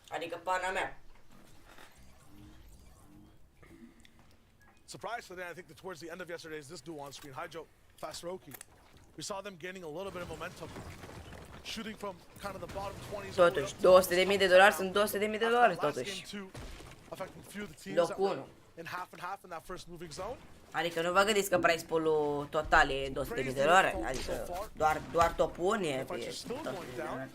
Adică pana mea. Surprise today, I think that towards the end of yesterday's this duo on screen, Hydro, Fastaroki. We saw them gaining a little bit of momentum, shooting from kind of the bottom 20s. Totuși, $200.000 sunt $200.000 totuși. Locul 1. Adică nu vă gândiți că price pool-ul total e $200.000, adică doar top 1 e $200.000.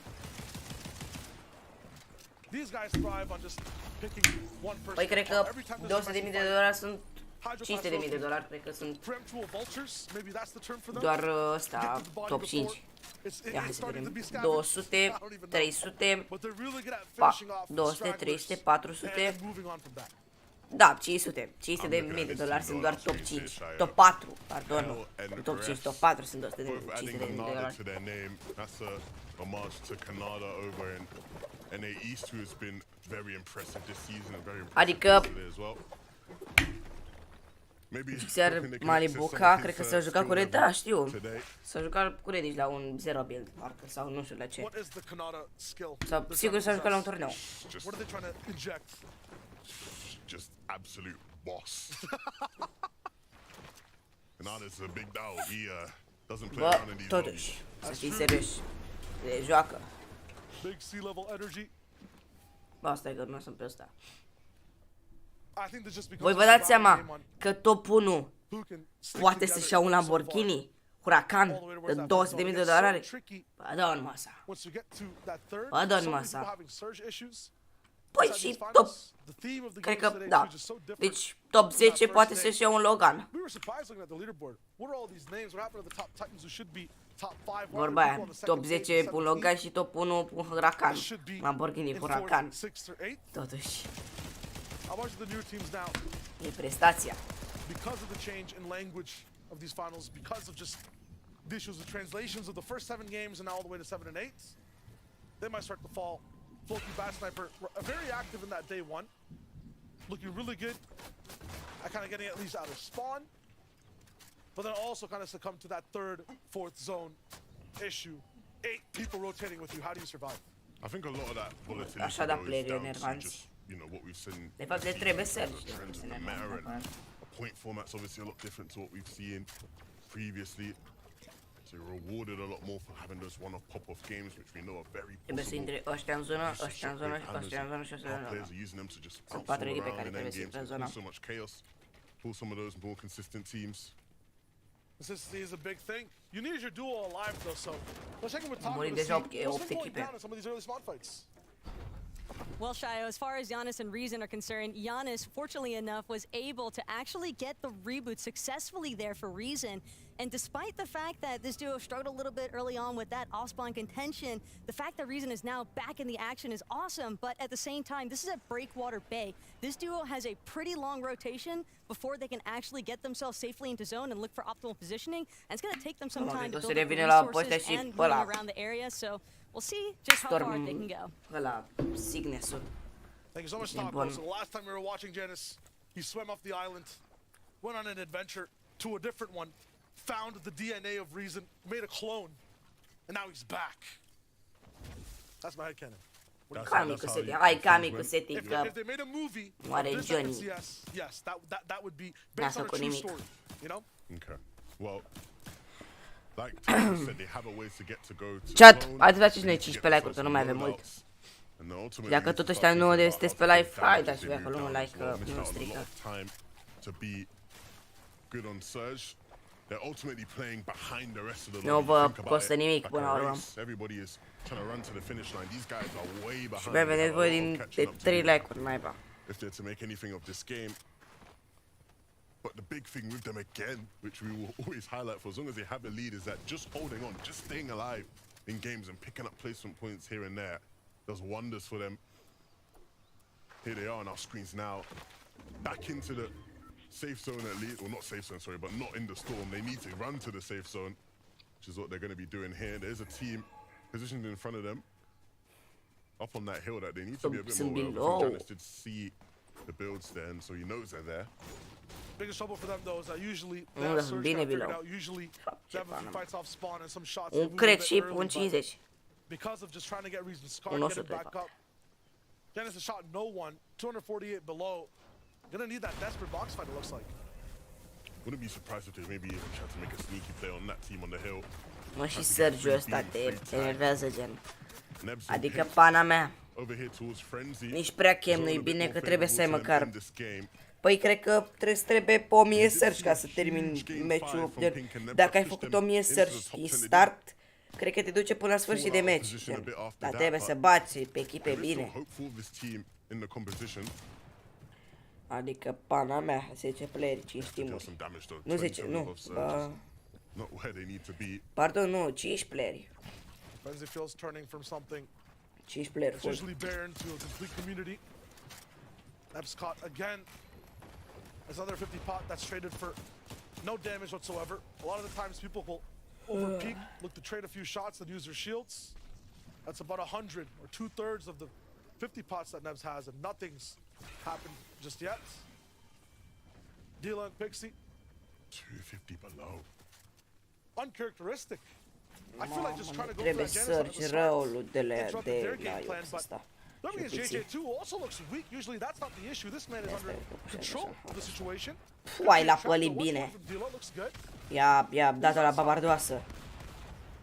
Păi cred că $200.000 sunt $500.000, cred că sunt doar ăsta, top 5. Ia, hai să vedem. 200, 300, 200, 300, 400. Da, 500. $500.000 sunt doar top 5. Top 4, pardon. Top 5, top 4 sunt $200.000. Homage to Canada over in NA East, who has been very impressive this season and very adică as well. Xer Malibuca, cred că s-a jucat cu Red, da, știu. S-a jucat cu Red la un 0 build, parcă, sau nu știu la ce. Sau sigur s-a jucat la un turneu. Just absolute boss. Canada's a big dog. He doesn't play around in these totuși, să fii serios. Joacă. Big sea-level energy. Asta e că nu sunt pe ăsta. I think that just because Voi vă it's dați a game seama on că top 1 who can stick poate together să-și ia un so far. Lamborghini Huracan All the way to de where's that 200.000 zone. de It's dolari? so tricky Ba da, în masa. once you get to that third. Ba da, So many masa. people having surge issues. Păi Inside și these top. finals, the theme of the Cred games că today da. is just so different Deci top from that 10 first poate day. să-și ia un Logan. We were surprised looking at the leaderboard. What are all these names? What happened to the top Titans who should be top 5? Vorba aia, top 10 un Logan și top 1 un Huracan. Lamborghini Huracan. Totuși, How much of the new teams now, e prestația. because of the change in language of these finals, because of just the issues of translations of the first 7 games and now all the way to 7 and 8, they might start to fall. Floki Bat Sniper, very active in that day 1, looking really good at kind of getting at least out of spawn, but then also kind of succumb to that 3rd, 4th zone issue. 8 people rotating with you. How do you survive? I think a lot of that volatility Așa da goes player down to enervanți. just, you know, what we've seen. De fapt, le trebuie Sergi. Trends in the meta and a point format's obviously a lot different to what we've seen previously. So you're rewarded a lot more for having those one-off pop-off games, which we know are very Trebuie să possible. intre ăștia în zonă, Just to ăștia în shut zonă great și ăștia în zonă și ăștia în Our zonă. players are using them to just Sunt bounce 4 all echipe around care in trebuie să endgames intre în and zona. cause so much chaos. Pull some of those more consistent teams. Consistency is a big thing. You need your duo alive though, so let's check in with Taco Murim to deja see 8 what's been going echipe. down in some of these early spawn fights. Well, Shayo, as far as Giannis and Reason are concerned, Giannis, fortunately enough, was able to actually get the reboot successfully there for Reason. And despite the fact that this duo struggled a little bit early on with that off-spawn contention, the fact that Reason is now back in the action is awesome. But at the same time, this is at Breakwater Bay. This duo has a pretty long rotation before they can actually get themselves safely into zone and look for optimal positioning. And it's going to take them some time to build up the resources and move around the area. So we'll see just how far they can go. Ăla, Signesul. Thank you so much, Taco. So the last time we were watching Janice, he swam off the island, went on an adventure to a different one, found the DNA of Reason, made a clone, and now he's back. That's my headcanon. Ca micu setting. Hai, ca micu setting, If că they made a movie moare of this Johnny. FNCS, yes, that would be based on a Lasă cu true nimic. story, you know? Okay. Well, like Taylor said, they have a way to get to go to Chat, zone, haideți faceți noi to 15 get like-uri, că nu mai avem mult. loadouts, and then ultimately Dacă you tot start ăștia 9 de thinking sunteți pe about live, how hai, fast dați they voi move acolo un down like, as well, că missed nu out a lot strică. of time to be good on Surge. They're ultimately playing behind the rest of the Nu line. vă Think about costă it, nimic like până a la urmă. race, everybody is trying to run to the finish line. These guys are way behind. Și mai They aveți have a nevoie lot of din catching de up to 3 do like-uri, naiba. if they're to make anything of this game. But the big thing with them again, which we will always highlight for as long as they have a lead, is that just holding on, just staying alive in games and picking up placement points here and there does wonders for them. Here they are on our screens now, back into the safe zone at least, well not safe zone, sorry, but not in the storm. They need to run to the safe zone, which is what they're going to be doing here. There's a team positioned in front of them, up on that hill that they need to be a bit more aware of. I think Janice did see the builds there, and so he knows they're there. Biggest trouble for them though is that usually they Nu, have dar Surge sunt bine kind of figured below. out. Usually they have a few fights off spawn and some shots. Un they move a cred bit și early, un but 50. because of just trying to get Reason's car, Un get 100 it back up. Janice has shot no one. 248 below. Gonna need that desperate box fight, it looks like. Wouldn't be surprised if they maybe even tried to make a sneaky play on that team on the hill. Mă, și Sergiu ăsta te enervează, gen. Nebs Adică pana mea. over here towards Frenzy. Nici prea chem Zone nu-i a bit bine, more că trebuie să ai favorable to them măcar... in this game. Păi cred că trebuie pe 1000 search ca să termin meciul. Dacă ai făcut 1000 search din start, cred că te duce până la sfârșit de meci. Dar trebuie să bați pe echipe bine. Adică pana mea, 10 playeri, 5 team-uri. Nu 10, nu. Pardon, nu, 5 playeri. Frenzy feels turning from something 5 playeri full. usually barren to a complete community. Nebs caught again. There's another 50 pot that's traded for no damage whatsoever. A lot of the times people will overpeak, look to trade a few shots and use their shields. That's about 100 or 2/3 of the 50 pots that Nebs has, and nothing's happened just yet. Dila and Pixie. 250 below. Uncharacteristic. I feel like just trying to go for Trebuie that Janice at the search start. răul de la Interrupted their game plan, Iox but ăsta. Going against JJ2 also looks weak. Usually that's not the issue. This man is under control of the situation. Uai, l-a pălit bine. I-a dat la babardoasă.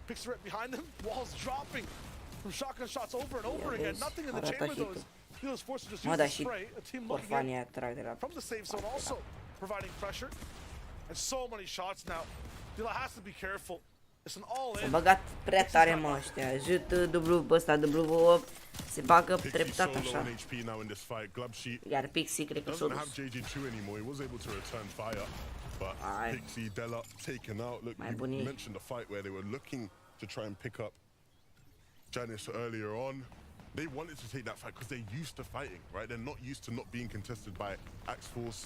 Pixie right behind him. Walls dropping. from shotgun shots over and over again. vezi, Nothing in the arată chamber though. hitul. He was forced to just Mă, use dar the și spray. A team looking in orfanii trag de la... from the safe zone also providing pressure. And so many shots now. Dila has to be careful. It's an S-a all-in. băgat prea tare, mă, ăștia. JT, ăsta, W8. Se bagă Pixie treptat so low așa. on HP now in this fight. Glubsheet Iar Pixie cred că s-a doesn't have dus. JJ2 anymore. He was able to return fire, but Aye. Pixie, Della taken out. Look, My you bunny. mentioned the fight where they were looking to try and pick up Janice earlier on. They wanted to take that fight because they're used to fighting, right? They're not used to not being contested by Axe Force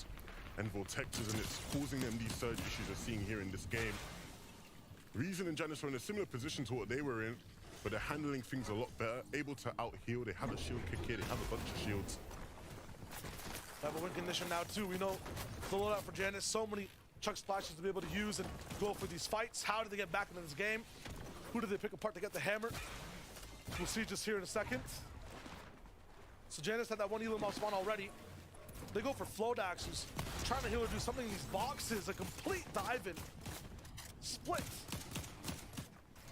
and Vortexes, and it's causing them these surge issues we're seeing here in this game. Reason and Janice are in a similar position to what they were in, but they're handling things a lot better, able to out-heal. They have a shield kick here, they have a bunch of shields. They have a win condition now too. We know the loadout for Janice. So many chunk splashes to be able to use and go for these fights. How did they get back into this game? Who did they pick apart to get the hammer? We'll see just here in a second. So Janice had that one Elam off spawn already. They go for Flodax, who's trying to heal or do something in these boxes. A complete dive in. Split.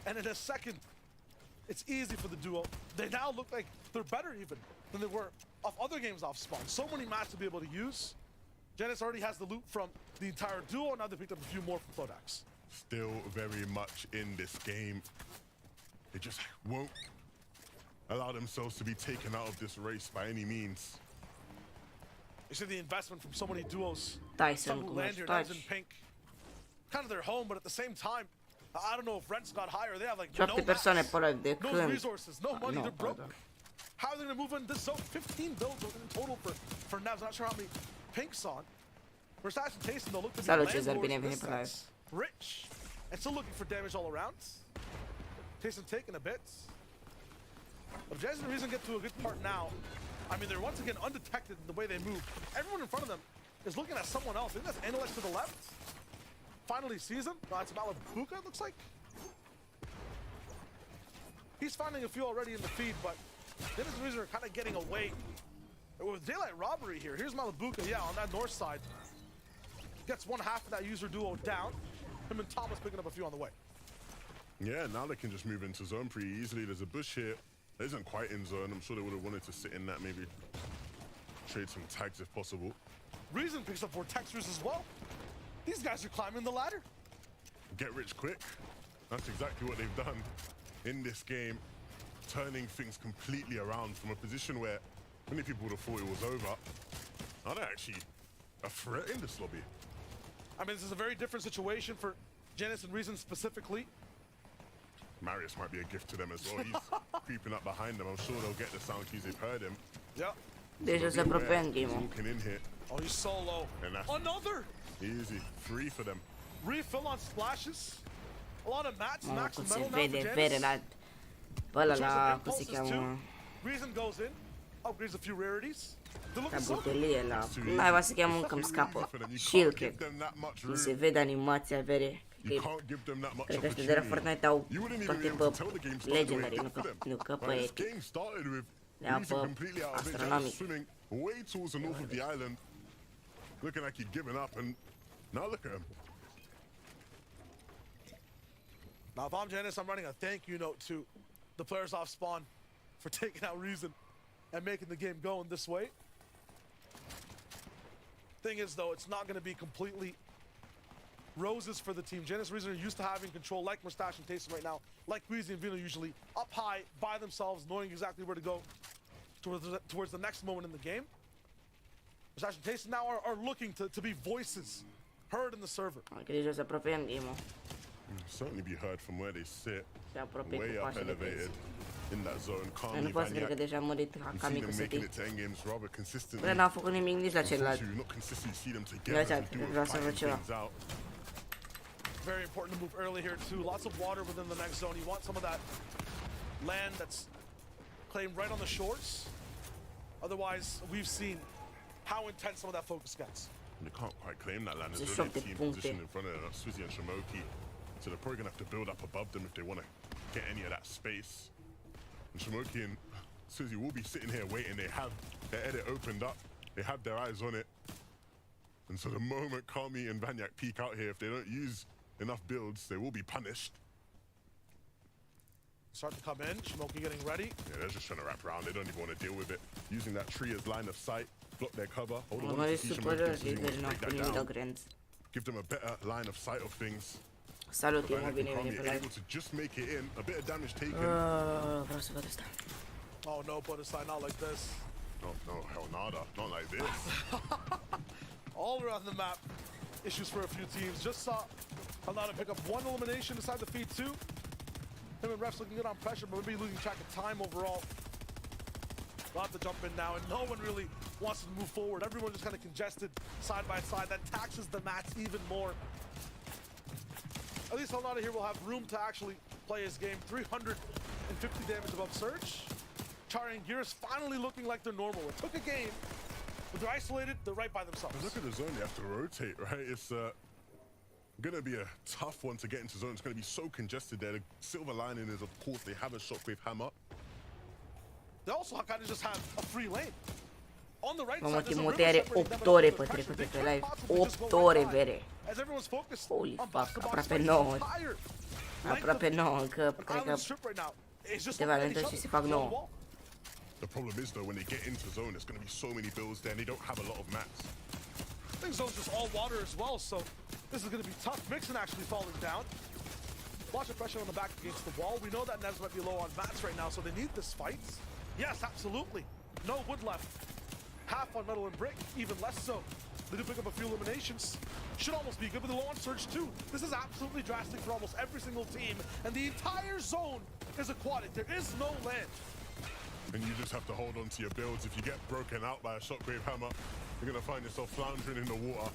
And in a second, it's easy for the duo. They now look like they're better even than they were off other games off spawn. So many mats to be able to use. Janice already has the loot from the entire duo. Now they picked up a few more from Flodax. Still very much in this game. They just won't allow themselves to be taken out of this race by any means. You see the investment from so many duos. Tyson, Some who cum land ești here, Navs taci. in pink. Kind of their home, but at the same time, I don't know if rents got higher. They have like 7 no persoane mats, pe live de no când? resources, no money. no, They're broke. pardon. How are they gonna move in this zone? 15 builds in total for Navs. Not sure how many pinks on. Versace and Tayson though look to be Salut, Cezar, landlords bine in ai this venit pe live. sense. Rich and still looking for damage all around. Tayson taking a bit. But if Jazz and Reason get to a good part now, I mean they're once again undetected in the way they move. Everyone in front of them is looking at someone else. I think that's Analyst to the left. Finally sees him. That's Malabuka, it looks like. He's finding a few already in the feed, but Dennis and Reason are kind of getting away. With daylight robbery here. Here's Malabuka, yeah, on that north side. Gets one half of that user duo down. Him and Thomas picking up a few on the way. Yeah, now they can just move into zone pretty easily. There's a bush here that isn't quite in zone. I'm sure they would have wanted to sit in that, maybe trade some tags if possible. Reason picks up Vortexers as well. These guys are climbing the ladder. Get rich quick. That's exactly what they've done in this game, turning things completely around from a position where many people would have thought it was over. Now they're actually a threat in this lobby. I mean, this is a very different situation for Janice and Reason specifically. Marius might be a gift to them as well. He's creeping up behind them. I'm sure they'll get the sound cues. They've heard him. Yeah. Deja se apropie în He's game-ul. walking in here. Oh, he's so low. And that's Another easy. 3 for them. refill on splashes. A lot of mats, Mamă, max cum metal se now for vede vere Janice. la... Pe ăla Choice of la... cum se impulses too. cheamă? Reason goes in, upgrades a few rarities. They're La looking so good. butelie, la... Naiba se cheamă, încă îmi scapă. Shield Give kick. them that much Cum se room. vede animația vere. You can't give them that much Cred că ăștia de la opportunity. Fortnite au You wouldn't even toate be able to tell pe the game started the way Legendary, it nu did for că, them. nu că pe Right, this Epic. game started with Yeah, Reason but completely out of it, astronomic. just swimming way towards the north of the island, looking like he'd given up, and now look at him. Now, if I'm Janice, I'm running a thank you note to the players off spawn for taking out Reason and making the game go in this way. Thing is, though, it's not going to be completely roses for the team. Janice Reason are used to having control, like Mustache and Tayson right now, like Queasy and Vino usually, up high by themselves, knowing exactly where to go towards the next moment in the game. Mustache and Tayson now are looking to be voices heard in the server. Că deja se apropie în game-ul. Certainly be heard from where they sit, Se apropie way cu up pașele de elevated in that zone. Dar Calmly, nu pot să cred că Vaniac. deja a murit We've seen Akami cu them making Seti. it to endgames rather consistently. Bă, n-a făcut nimic nici la celălalt. Unfortunately, not consistently see them Yeah, together yeah, to do vreau it, să văd fighting ceva. things out. Very important to move early here too. Lots of water within the next zone. You want some of that land that's claimed right on the shores. Otherwise, we've seen how intense some of that focus gets. They can't quite claim that land. There's Just already a shot the team puncte. positioned in front of them. That's Swizzy and Shimoki. So they're probably going to have to build up above them if they want to get any of that space. And Shimoki and Swizzy will be sitting here waiting. They have their edit opened up. They have their eyes on it. And so the moment Kami and Vaniac peek out here, if they don't use enough builds, they will be punished. start to come in. Smokey getting ready. Yeah, they're just trying to wrap around. They don't even want to deal with it. Using that tree as line of sight, block their cover. Hold on Mă to see supără, Shimoki, he lider, wants to n-am break pus that nimic de down. grant. Give them a better line of sight of things. Salut, But Timo, then bine Konami venit pe live. able to just make it in. A bit of damage taken. Vreau să văd asta. Oh no, but it's not like this. No, hell nada. Not like this. All around the map, issues for a few teams. Just saw Hanada pick up one elimination inside the feed two. Him and refs looking good on pressure, but maybe losing track of time overall. We'll have to jump in now, and no one really wants to move forward. Everyone just kind of congested side by side. That taxes the mats even more. At least Hanada here will have room to actually play his game. 350 damage above Surge. Chari and Gears finally looking like they're normal. It took a game, but they're isolated, they're right by themselves. Look at the zone they have to rotate, right? It's going to be a tough one to get into zone. It's going to be so congested there. The silver lining is, of course, they have a shockwave hammer. They also kind of just have a free lane. On the right Mamă, side, there's a Timotei river are separating them 8 and ore the pressure. petrecute They pe could live. possibly just 8 go ore, right by. bere. As everyone's focused Holy on fuck, box-to-box aproape fights, 9. entire Aproape 9, că cred că island strip right now is just câteva looking at lente each și se other. fac Throw the 9. wall. The problem is, though, when they get into zone, there's going to be so many builds there, and they don't have a lot of mats. I think zone's just all water as well, so this is going to be tough. Mixon actually falling down. Lots of pressure on the back against the wall. We know that Nevs might be low on mats right now, so they need this fight. Yes, absolutely. No wood left. Half on metal and brick, even less so. They do pick up a few eliminations. Should almost be good with the low on Surge too. This is absolutely drastic for almost every single team, and the entire zone is aquatic. There is no land. And you just have to hold on to your builds. If you get broken out by a shockwave hammer, you're going to find yourself floundering in the water.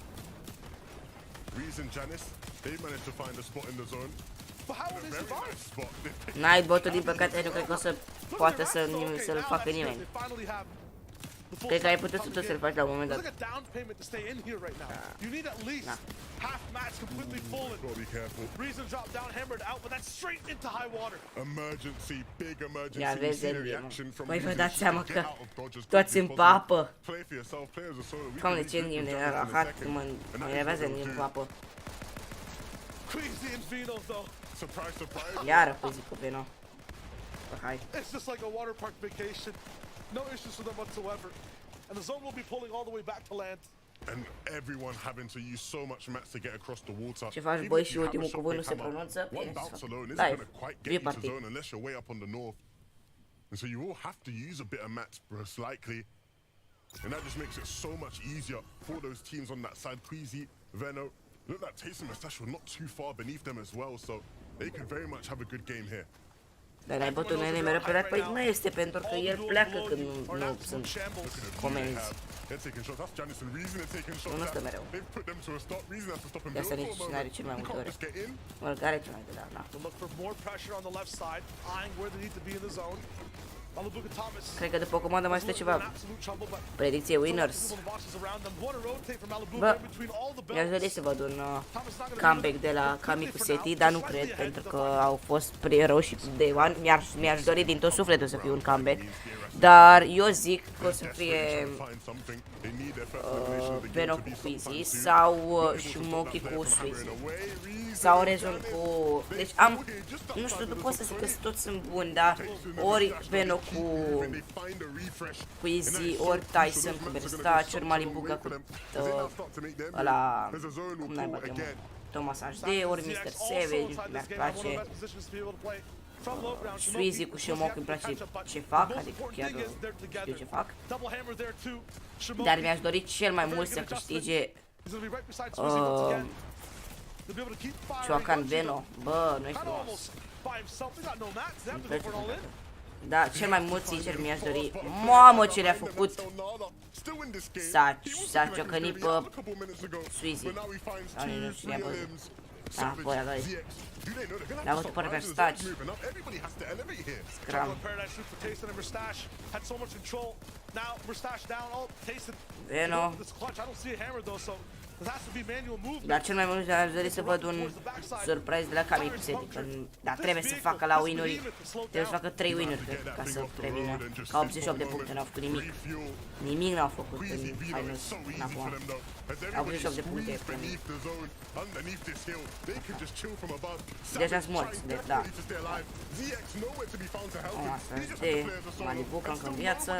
Reese and Janice, they managed to find a spot in the zone. But how will they Very survive? nice spot. They picked Nightbot-ul, din păcate, nu cred că o să poată să-l facă nimeni. Cred că ai putut să tot să-l faci la un moment It's dat. like a down payment to stay in here right now. You need at least half match completely full. Gotta be careful. Reason drop down, hammered out, but that's straight into high water. Emergency, big emergency. Ia You vezi, see the Andy, reaction from Păi vă Reese. dați She seama can că get out of dodge as toți quickly în as possible. papă. Play for yourself, players are so that we Doamne, can ce regroup nimeni with era Janice in a rahat second. când mă And that is what enervează they'll în do. papă. Queasy and Vino though. Surprise, surprise. Iară, păi zic cu Veno. Hai. It's just like a water park vacation. No issues for them whatsoever. And the zone will be pulling all the way back to land. And everyone having to use so much mats to get across the water. Ce faci, Even băi, if și you have a ultimul cuvânt nu shockwave se hammer, pronunță? one Bine, bounce să- alone isn't Live. going to quite get into Viewparty. zone unless you're way up on the north. And so you will have to use a bit of mats, most likely. And that just makes it so much easier for those teams on that side. Queasy, Veno. Look, that Taste and Mustache were not too far beneath them as well, so they could very much have a good game here. Dar Nightbot-ul nu e mereu pe live? Păi nu este, pentru că el pleacă când nu sunt comenzi. They're taking shots. That's Janice and Reason are taking shots. Nu stă mereu. They've put them to a stop. Reason has to stop and De build asta for a nici moment. n-are cel mai You multe can't ore. just get in. Mă, care ce mai de la, na. To look for more pressure on the left side, eyeing where they need to be in the zone. Malubuka Thomas. Cred că după o comandă mai stă in ceva. absolute trouble, but Predicție winners. Bă, mi-aș dori să văd un comeback de la Kami cu Seti, dar nu cred, pentru că au fost roșii cu Day One. Mi-aș dori din tot sufletul să fie un comeback. Dar eu zic că o să fie Veno cu Quizzy sau Shumoki cu Suizy. Sau Rezon cu... Deci am... Nu știu, nu pot să zic că toți sunt buni, dar ori Veno cu Quizzy, ori Tyson cu Verstaci, ori Malibuga cu ăla... Cum n-ai bate, mă? Thomas HD, ori Mr. Savage, mi-ar place. Suizy cu Shumoki îmi place ce fac, adică chiar știu ce fac. Dar mi-aș dori cel mai mult să câștige Cioacan Veno. Bă, nu-i frumos. Îmi place foarte. Da, cel mai mult, sincer, mi-aș dori. Mamă, ce le-a făcut! S-a ciocănit pe Suizy. Sau nici nu știu ce-a văzut. Da, voi agăi. L-a văzut pe Verstaci. Scram. Veno. Dar cel mai mult aș dori să văd un surprise de la Comenzi. Dar trebuie să facă la win-uri. Trebuie să facă 3 win-uri, cred, ca să prevină. Ca 88 de puncte, n-au făcut nimic. Nimic n-au făcut în finals până acum. 88 de puncte. Deja sunt morți, deci da. Asta este Malibuca încă în viață.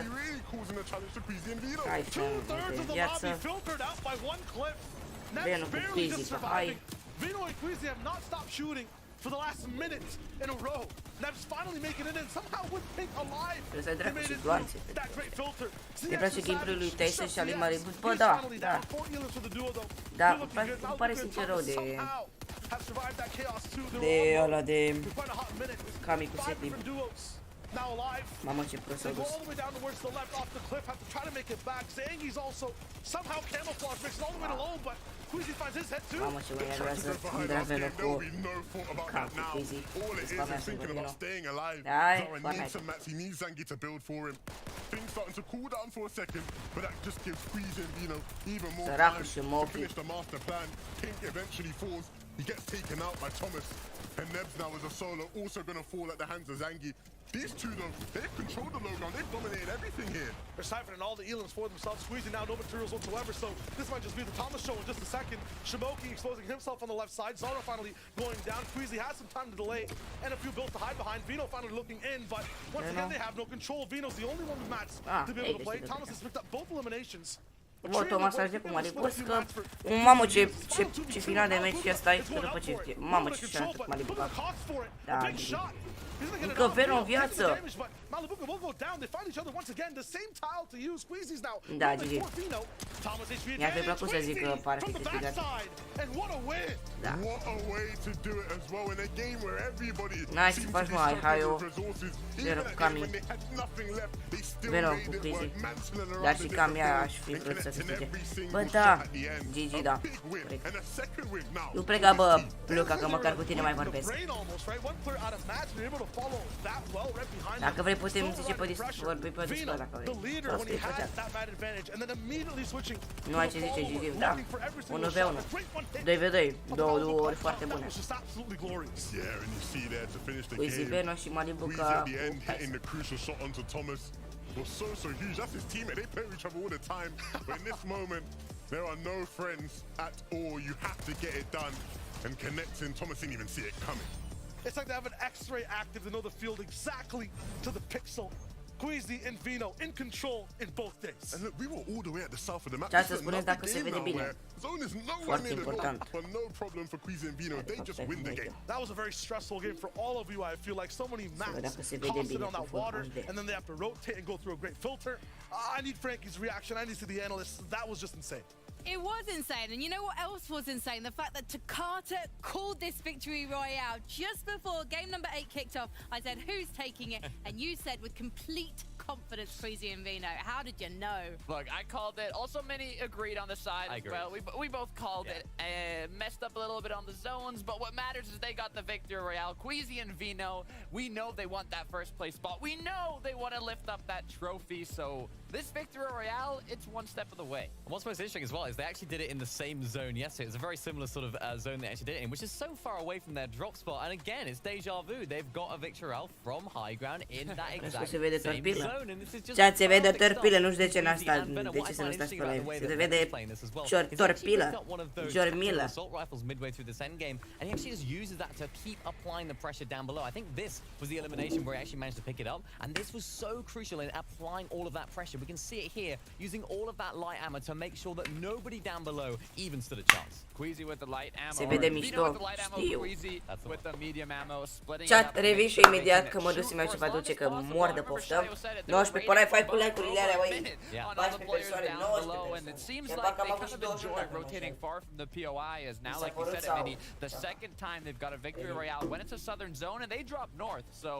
Hai, în viață. Bine, cu Quizy pe hai. Vino and Quizy have not stopped shooting for the last minute in a row. Neb's finally making it in somehow with Pink alive. They made it through that great filter. Îmi place gameplay-ul lui Tyson și al lui Maribu. Bă, da, da. Da, îmi pare sincer rău de ăla de Kami cu Setli. Mamă, ce prost s-a dus. Mamă, ce mai agrează Dravenă cu Cam cu Quizy. Spamează în Vino. Hai, Fortnite. Săracul și Moki. He gets taken out by Thomas, and Nebs now as a solo also going to fall at the hands of Zangi. These two though, they've controlled the low ground, they've dominated everything here. They're siphoning all the Elans for themselves, squeezing now no materials whatsoever, so this might just be the Thomas show in just a second. Shimoki exposing himself on the left side, Zara finally going down, Quizy has some time to delay, and a few builds to hide behind, Vino finally looking in, but once again they have no control. Vino's the only one with mats to be able to play. Thomas has picked up both eliminations. Bă, Thomas ajunge cu Malibu, că... Mamă, ce final de meci ăsta e, că după ce... Mamă, ce și-a arătat Malibu. Da, încă Veno în viață. Da, GG. Mi-ar fi plăcut să zic că pare fi câștigat. Da. Nice, să faci, mă, hai eu. Zero cu Kami. Veno cu Quizy. Dar și Kami aș fi vrut să câștige. Bă, da. GG, da. Nu prega, bă, Luca, că măcar cu tine mai vorbesc. Dacă vrei putem zice pe vorbi pe Discord dacă vrei. Sau scrii pe chat. Nu ai ce zice GG, da. 1v1. 2v2. Două duo-uri foarte bune. Quizy, Veno și Malibu ca was so huge. That's his teammate. They play with each other all the time. But in this moment, there are no friends at all. You have to get it done. And connecting, Thomas didn't even see it coming. It's like they have an X-ray active to know the field exactly to the pixel. Quizy and Vino in control in both days. And look, we were all the way at the south of the map. Ce să spuneți dacă se vede bine. Foarte important. But no problem for Quizy and Vino. They just win the game. That was a very stressful game for all of you. I feel like so many maps constant on that water, and then they have to rotate and go through a great filter. I need Frankie's reaction. I need to see the analysts. That was just insane. It was insane, and you know what else was insane? The fact that Takata called this victory royale just before game number 8 kicked off. I said, who's taking it? And you said with complete confidence, Quizy and Vino. How did you know? Look, I called it. Also, many agreed on the side as well. We both called it. Messed up a little bit on the zones, but what matters is they got the victory royale. Quizy and Vino, we know they want that first place spot. We know they want to lift up that trophy, so this victory royale, it's one step of the way. And what's most interesting as well is they actually did it in the same zone yesterday. It's a very similar sort of zone they actually did it in, which is so far away from their drop spot. And again, it's deja vu. They've got a victory royale from high ground in that exact same zone. And this is just se vede torpilă, nu știu de ce n-a stat, de ce să nu stați pe live. Se vede torpilă, jormilă. Assault rifles midway through this end game, and he actually just uses that to keep applying the pressure down below. I think this was the elimination where he actually managed to pick it up, and this was so crucial in applying all of that pressure. We can see it here, using all of that light ammo to make sure that nobody down below even stood a chance. Quizy with the light ammo. Se vede mișto, știu. With the medium ammo, splitting Chat, revin și imediat că mă duc să-mi ce va duce că mor de poftă. 19 pe live, fai cu like-urile alea, băi. 14 persoane, 19 persoane. Se parcă am avut și 20 rotating far from the POI is now, like you said, Mini, the second time they've got a victory royale when it's a southern zone and they drop north. So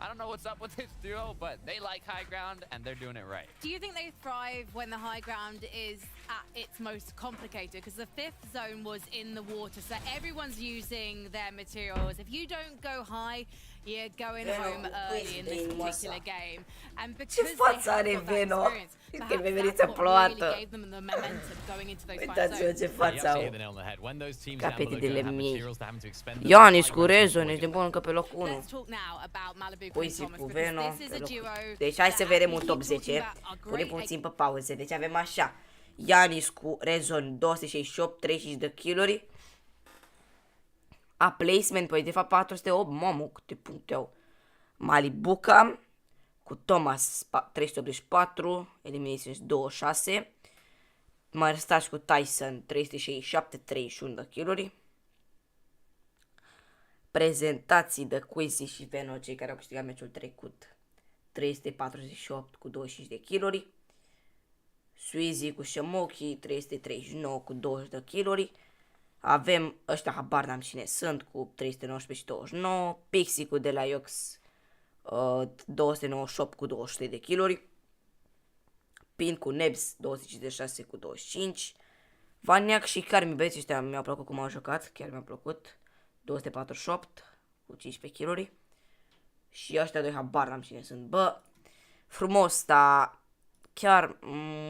I don't know what's up with this duo, but they like high ground and they're doing it right. Do you think they thrive when the high ground is at its most complicated? Because the 5th zone was in the water, so everyone's using their materials. If you don't go high, You're going Veno home cu early in this quiz particular din game, and Ce because they față have are got that Veno? experience, Că perhaps mi-a venit that's să what really ploată. gave them the momentum going into those final Uitați-vă zones. ce You față actually au. hit the nail on the head. When those teams down below Capetele don't have miei. materials, they're having to expend them. Ioanis cu Rezon, ești de bun încă pe locul 1. Let's talk now about Malibu and Poesie Thomas, cu because Veno this is pe a locul. duo Deci hai să that vedem we un keep top talking 10. about are Punem great puțin pe pauze. Deci avem așa. Ianis cu Rezon 268, 35 de kill-uri. A placement, păi de fapt 408, mamă, câte puncte au. Malibuca cu Thomas 384, Eliminations 26. Mărstaș cu Tyson 367, 31 de kill-uri. Prezentații de Quizy și Veno, cei care au câștigat meciul trecut, 348 cu 25 de kill-uri. Sweezy cu Shamoki 339 cu 20 de kill-uri. Avem ăștia, habar n-am cine sunt, cu 319 și 29. Pixie cu de la Iox 298 cu 23 de kill-uri. Pin cu Nebs 256 cu 25. Vaniac și Carmi, băieți ăștia mi-au plăcut cum au jucat, chiar mi-au plăcut. 248 cu 15 kill-uri. Și ăștia doi habar n-am cine sunt. Bă, frumos, dar chiar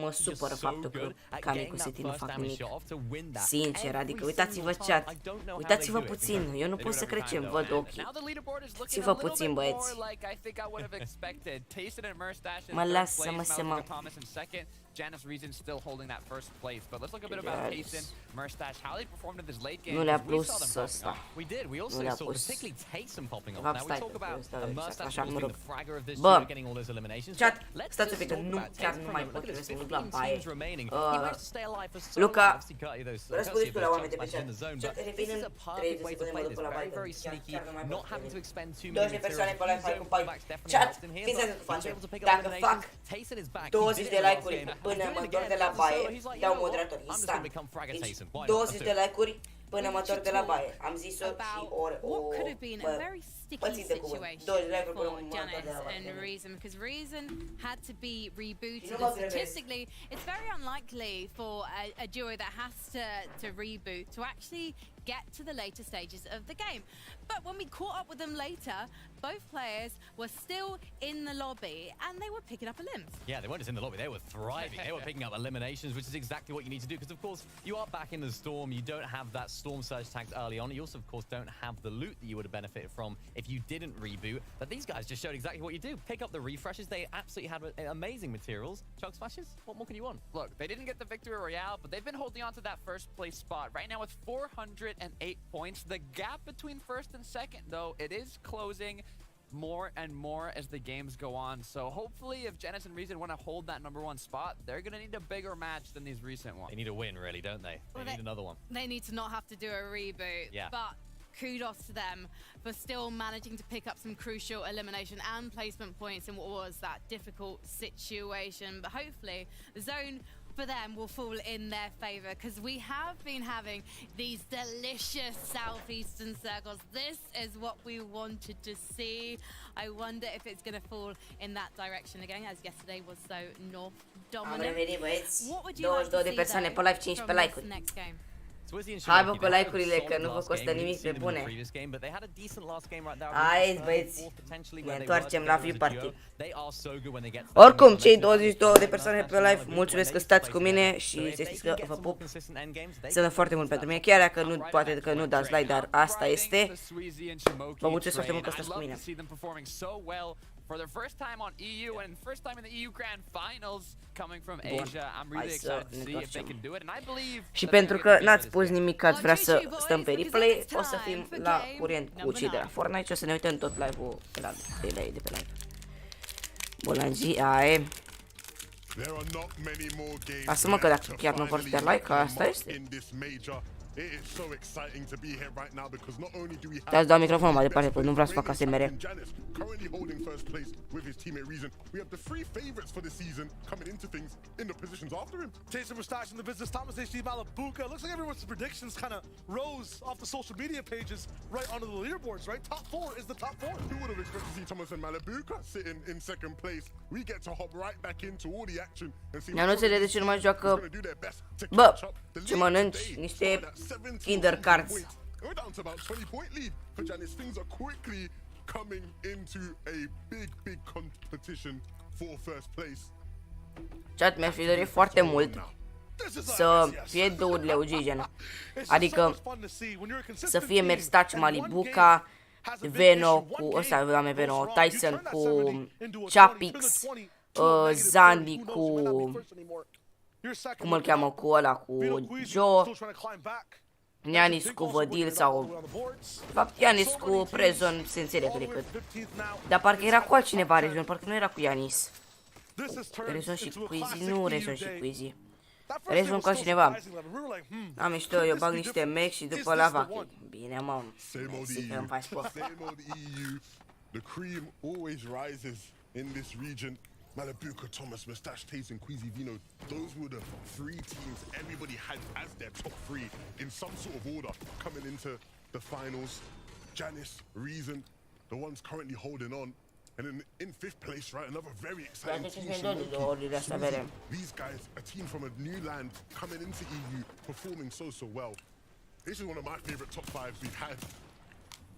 mă supără faptul că Cami cu City nu fac nimic. Sincer, adică uitați-vă chat. Uitați-vă puțin, eu nu pot să cred ce-mi văd ochii. Uitați-vă puțin, băieți. Mă lasă să mă semă. Janice Reason still holding that first place, but let's look a bit about Tayson, Murstache, how they performed in this late game. Nu le-a We saw plus them ăsta. We did. We also saw particularly Tayson popping off. Fac Now we stai talk pe about ăsta, a Murstache așa, mă being rog. the fragger of this Bă, year, getting all those eliminations. chat, Let's stați un just pic, că talk nu, about chiar Tayson nu for a mai moment. pot, Look at trebuie this, să mă duc la 15 baie. teams remaining. He managed to stay alive for so Luca, long. Obviously courtesy of those răspundeți tu la oameni de pe punches chat. in the zone, Chat, but this revenim is a 30 perfect way to secunde, mă play duc this. pe la Very, baie. very sneaky, Chiar nu mai not pot having to reveni. expend too 20 many persoane materials. pe live, hai cu bai. Comebacks definitely Chat, helped him here, fiți but atent he cu was facem. able to pick up Dacă fac eliminations. Tayson is back. 20 de like-uri până mă întorc de la baie, dau moderator instant. Deci 20 de like-uri până mă întorc de la baie. Am zis-o și what could have been a very sticky pățit de cuvânt. situation 20 de like-uri până for mă întorc de Janice la baie. and Reason, because Reason had to be rebooted. You know And what, statistically, it's very unlikely for a duo that has to reboot to actually get to the later stages of the game. But when we caught up with them later, both players were still in the lobby and they were picking up a limbs. Yeah, they weren't just in the lobby, they were thriving. They were picking up eliminations, which is exactly what you need to do. Because, of course, you are back in the storm. You don't have that storm surge tagged early on. You also, of course, don't have the loot that you would have benefited from if you didn't reboot. But these guys just showed exactly what you do. Pick up the refreshes. They absolutely had amazing materials. Chug smashes, what more can you want? Look, they didn't get the victory royale, but they've been holding on to that first place spot. Right now with 408 points. The gap between first and second, though, it is closing more and more as the games go on. So hopefully if Janice and Reason want to hold that #1 spot, they're going to need a bigger match than these recent ones. They need a win, really, don't they? They need another one. They need to not have to do a reboot. Yeah. But kudos to them for still managing to pick up some crucial elimination and placement points in what was that difficult situation. But hopefully the zone for them will fall in their favor, because we have been having these delicious southeastern circles. This is what we wanted to see. I wonder if it's going to fall in that direction again, as yesterday was so north dominant. Am revenit, băieți. What would you like 22 to de see, persoane pe though, live, 15 pe from like-uri. this next game? Hai bă cu like-urile, că nu vă costă nimic pe bune. Hai băieți, ne întoarcem la Viewparty. Oricum, cei 22 de persoane pe live, mulțumesc că stați cu mine și să știți că vă pup. Sunt foarte mult pentru mine, chiar dacă nu, poate că nu dați like, dar asta este. Vă mulțumesc foarte mult că stați cu mine. For their first time on EU and first time in the EU Grand Finals coming from Asia. I'm really Hai să excited to ne see if they întoarcem. can do it, and I believe Și that pentru they're că gonna n-ați figure spus this out. nimic că ați vrea să stăm pe replay, o să fim la curent cu cei de la Fortnite și o să ne uităm tot live-ul de la LEII de pe live. Bolanji, aie. Lasă-mă că dacă chiar nu vor să dea like, asta este. Dați dau microfonul mai departe, că nu vreau să fac ASMR. Currently holding first place with his teammate Reason. We have the 3 favorites for the season coming into things in the positions after him. Tayson Moustache in the business, Thomas HD Malibuca. Looks like everyone's predictions kind of rose off the social media pages right onto the leaderboards, right? Top 4 is the top 4. Who would have expected to see Thomas and Malibuca sitting in second place? We get to hop right back into all the action and see Eu nu înțeleg de ce nu mai joacă. Bă, ce mănânci? Niște Kinder Cards. We're down to about 20-point lead for Janice. Things are quickly coming into a big competition for first place. Chat, mi-aș fi dorit foarte mult să fie douările OG, gen. Adică să fie Merstaci, Malibuca, Veno cu ăsta, doamne, Veno, Tyson cu Chapix, Zandi cu, cum îl cheamă, cu ăla, cu Joe, Ianis cu Vădil sau, de fapt, Ianis cu Prezon se înțelege decât. Dar parcă era cu altcineva Rezon, parcă nu era cu Ianis. Rezon și Quizy, nu Rezon și Quizy. Rezon cu altcineva. Am mișto, eu bag niște mech și după la vache. Bine, mă, mersi că îmi faci poftă. The cream always rises in this region. Malibuca, Thomas, Mustache, Taze, and Queasy Vino. Those were the three teams everybody had as their top three in some sort of order coming into the finals. Janice, Reason, the ones currently holding on. And in fifth place, right, another very exciting team. These guys, a team from a new land coming into EU, performing so well. This is one of my favorite top fives we've had